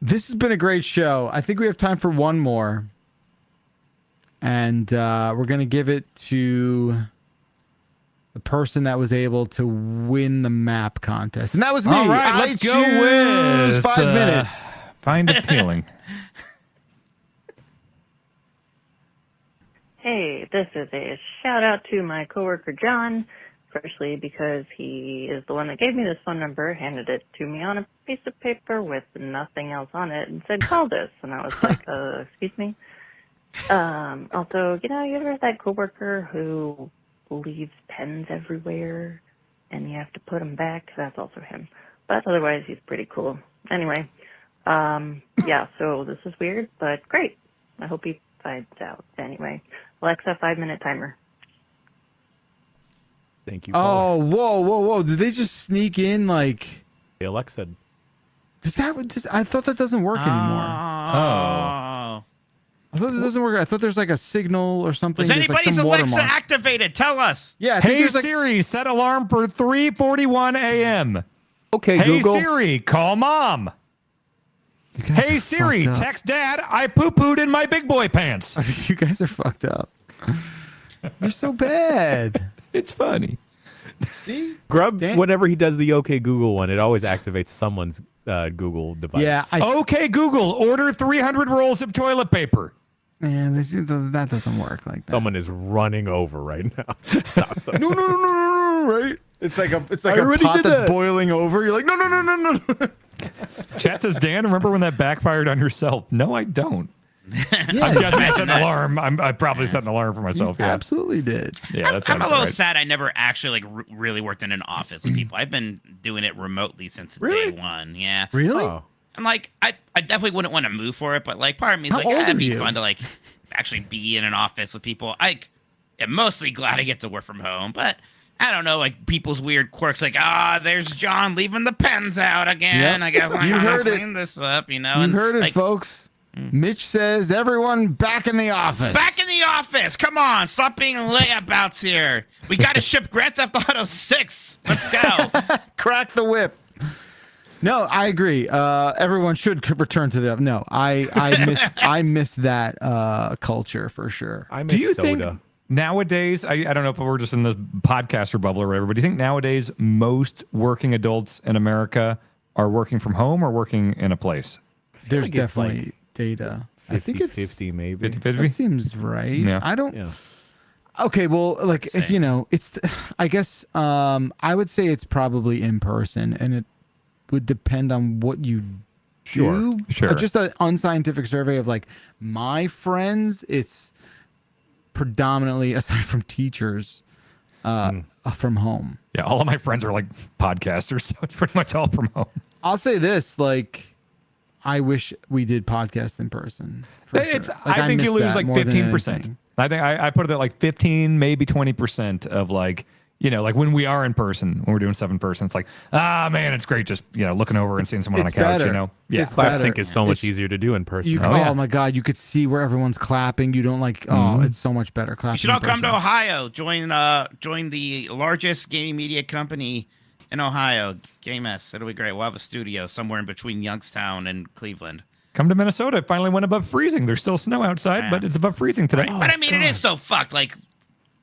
This has been a great show. I think we have time for one more. And we're going to give it to the person that was able to win the map contest. And that was me. All right, let's go with 5 minutes. Find appealing. Hey, this is a shout out to my coworker John, especially because he is the one that gave me this phone number, handed it to me on a piece of paper with nothing else on it, and said, call this. And I was like, excuse me? Also, you ever have that coworker who leaves pens everywhere and you have to put them back? That's also him. But otherwise, he's pretty cool. Anyway, yeah, so this is weird, but great. I hope he finds out. Anyway, Alexa, 5-minute timer. Thank you. Oh, whoa. Did they just sneak in like... Alexa. I thought that doesn't work anymore. Oh. I thought it doesn't work. I thought there's like a signal or something. Was There's, like, anybody's some Alexa watermark. activated? Tell us. Yeah. I think Hey there's, like... Siri, set alarm for 3:41 a.m. Okay, hey Google. Siri, call mom. Hey Siri, fucked up. text dad. I poo-pooed in my big boy pants. You guys are fucked up. You're so bad. It's funny. See? Grub, whenever he does the OK Google one, it always activates someone's Google device. Yeah. Okay, Google, order 300 rolls of toilet paper. Man, that doesn't work like that. Someone is running over right now. Stop. No, right? It's like a I pot already did that's that. boiling over. You're like, no. Chat says, Dan, remember when that backfired on yourself? No, I don't. Yeah, I'm guessing I set an alarm. I probably set an alarm for myself. Yeah, absolutely did. Yeah, that's I'm a little right. sad I never actually really worked in an office with people. I've been doing it remotely since day one. Yeah. Really? Oh. And like, I definitely wouldn't want to move for it, but like, part of me is How like, old it'd are be you? fun to like actually be in an office with people. I'm mostly glad I get to work from home, but I don't know, like people's weird quirks, like, there's John leaving the pens out again. Yep. I guess You I'm heard gonna it. clean this up, You and, heard it, like, folks. Mitch says, everyone back in the office. Back in the office. Come on, stop being layabouts here. We got to ship Grand Theft Auto 6. Let's go. Crack the whip. No, I agree. Everyone should return to the. No, I miss that culture for sure. I miss Do you soda. think nowadays, I don't know if we're just in the podcaster bubble or whatever, but do you think nowadays most working adults in America are working from home or working in a place? There's like it's definitely like data. I think it's 50 maybe. 50-50? That seems right. Yeah. I don't. Yeah. Okay, well, like Same. I guess I would say it's probably in person, and it would depend on what you do. Sure. Just an unscientific survey of like my friends, it's predominantly, aside from teachers, from home. Yeah, all of my friends are like podcasters, so it's pretty much all from home. I'll say this, like, I wish we did podcasts in person. for It's. sure. Like, I think you miss lose that like more than 15%. anything. I think I put it at like 15, maybe 20% of like, like when we are in person, when we're doing stuff in person, it's like, man, it's great just, looking over and seeing someone on a It's couch, better. Yeah. It's Clap better. sync is so much easier to do in person. You, Oh, yeah. my God, you could see where everyone's clapping. You don't like, it's so much better clapping. You should all in come to person. Ohio. Join the largest gaming media company in Ohio, Game S. It'll be great. We'll have a studio somewhere in between Youngstown and Cleveland. Come to Minnesota. It finally went above freezing. There's still snow outside, Yeah. but it's above freezing today. But I mean, it is so fucked. Like,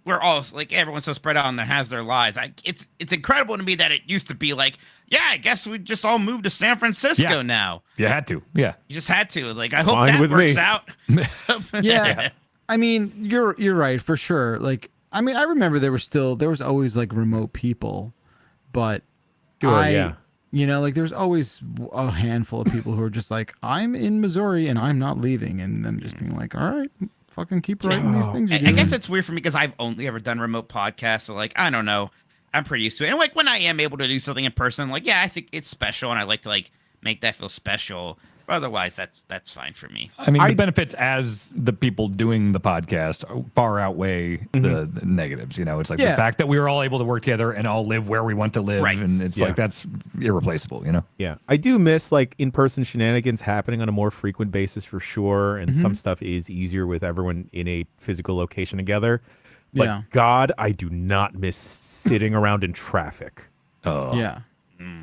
we're all like, everyone's so spread out and has their lives. It's incredible to me that it used to be like, yeah, I guess we just all moved to San Francisco now. You had to. Yeah. You just had to. Like, I hope Fine that with works me. out. Yeah. I mean, you're right for sure. Like, I mean, I remember there was always like remote people, but Sure, yeah. like there's always a handful of people who are just like, I'm in Missouri and I'm not leaving, and them just being like, all right, fucking keep writing these things. I guess it's weird for me because I've only ever done remote podcasts. So, like, I don't know. I'm pretty used to it. And, like, when I am able to do something in person, like, yeah, I think it's special, and I like to, like, make that feel special. But otherwise, that's fine for me. I mean, the benefits as the people doing the podcast far outweigh the negatives. It's like the fact that we were all able to work together and all live where we want to live, Right. and it's like that's irreplaceable. Yeah. I do miss like in-person shenanigans happening on a more frequent basis for sure, and some stuff is easier with everyone in a physical location together. But Yeah. God, I do not miss sitting around in traffic. Oh, Yeah.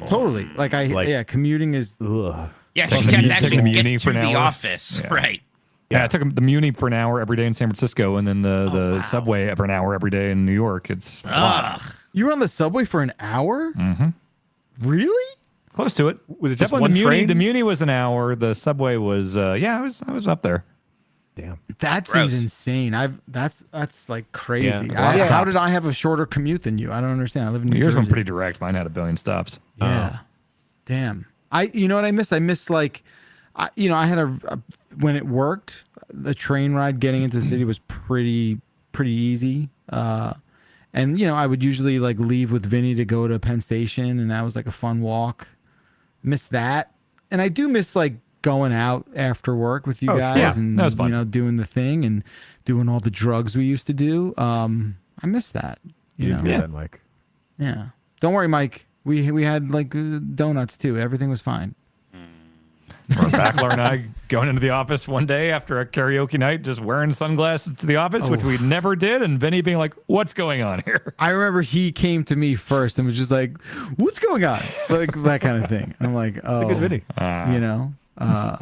Totally. Like, commuting is. Ugh. Yeah, Taking she the- kept taking actually the get Muni to for an the hour. office. Yeah. Right. Yeah, I took the Muni for an hour every day in San Francisco, and then the subway for an hour every day in New York. It's Ugh. You were on the subway for an hour? Mm-hmm. Really? Close to it. Was it just Definitely one the Muni? train? The Muni was an hour. The subway was I was up there. Damn. That Gross. seems insane. That's like crazy. Yeah, it's a lot of How did stops. I have a shorter commute than you? I don't understand. I live in New Yours Jersey. went pretty direct. Mine had a billion stops. Yeah. Damn. You know what I miss? I miss like, I had when it worked, the train ride getting into the city was pretty easy. And I would usually like leave with Vinny to go to Penn Station, and that was like a fun walk. Miss that, and I do miss like going out after work with you guys, yeah, and that was fun. doing the thing and doing all the drugs we used to do. I miss that. You know. Yeah, Mike. Yeah. Don't worry, Mike. We had like donuts too. Everything was fine. Backler and I going into the office one day after a karaoke night, just wearing sunglasses to the office, which we never did, and Vinny being like, "What's going on here?" I remember he came to me first and was just like, "What's going on?" Like that kind of thing. And I'm like, "Oh, a good Vinny. I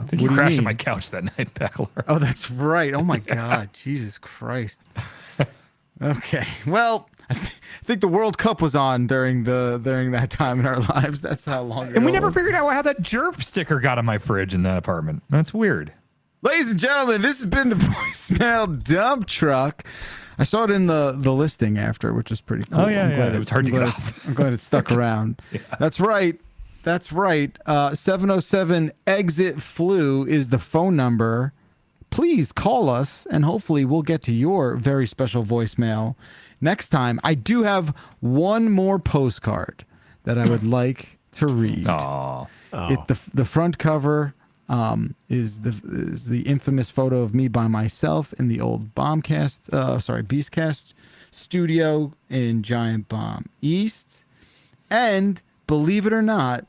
think you what do crashed on mean? my couch that night, Backler. Oh, that's right. Oh my God, Jesus Christ. Okay, well, I think the World Cup was on during that time in our lives. That's how long. And we never figured out how that jerp sticker got on my fridge in that apartment. That's weird. Ladies and gentlemen, this has been the voicemail dump truck. I saw it in the listing after, which was pretty cool. Oh, yeah, I'm yeah. glad It was hard to get glad off. I'm glad it stuck around. Yeah. That's right. 707 exit flu is the phone number. Please call us, and hopefully we'll get to your very special voicemail next time. I do have one more postcard that I would like to read. The front cover is the infamous photo of me by myself in the old Beastcast studio in Giant Bomb East, and believe it or not,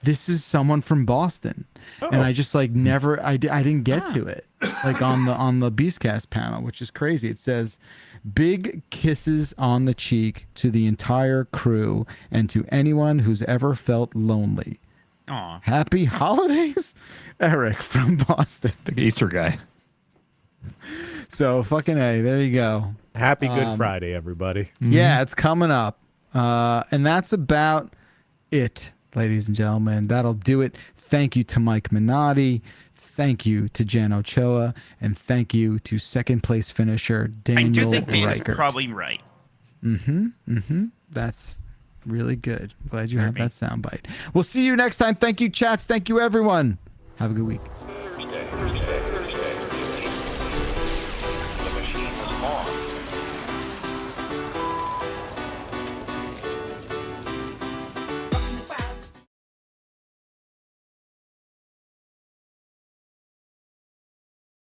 this is someone from Boston, and I just like never I didn't get to it like on the Beastcast panel, which is crazy. It says, "Big kisses on the cheek to the entire crew and to anyone who's ever felt lonely. Aw. Happy holidays, Eric from Boston." Big Easter guy. So fucking A, there you go. Happy Good Friday, everybody. Yeah, it's coming up. And that's about it, ladies and gentlemen. That'll do it. Thank you to Mike Minotti. Thank you to Jan Ochoa. And thank you to second place finisher Daniel I do think Dana's Reichert. probably right. That's really good. Glad you have that soundbite. We'll see you next time. Thank you, chats. Thank you, everyone. Have a good week.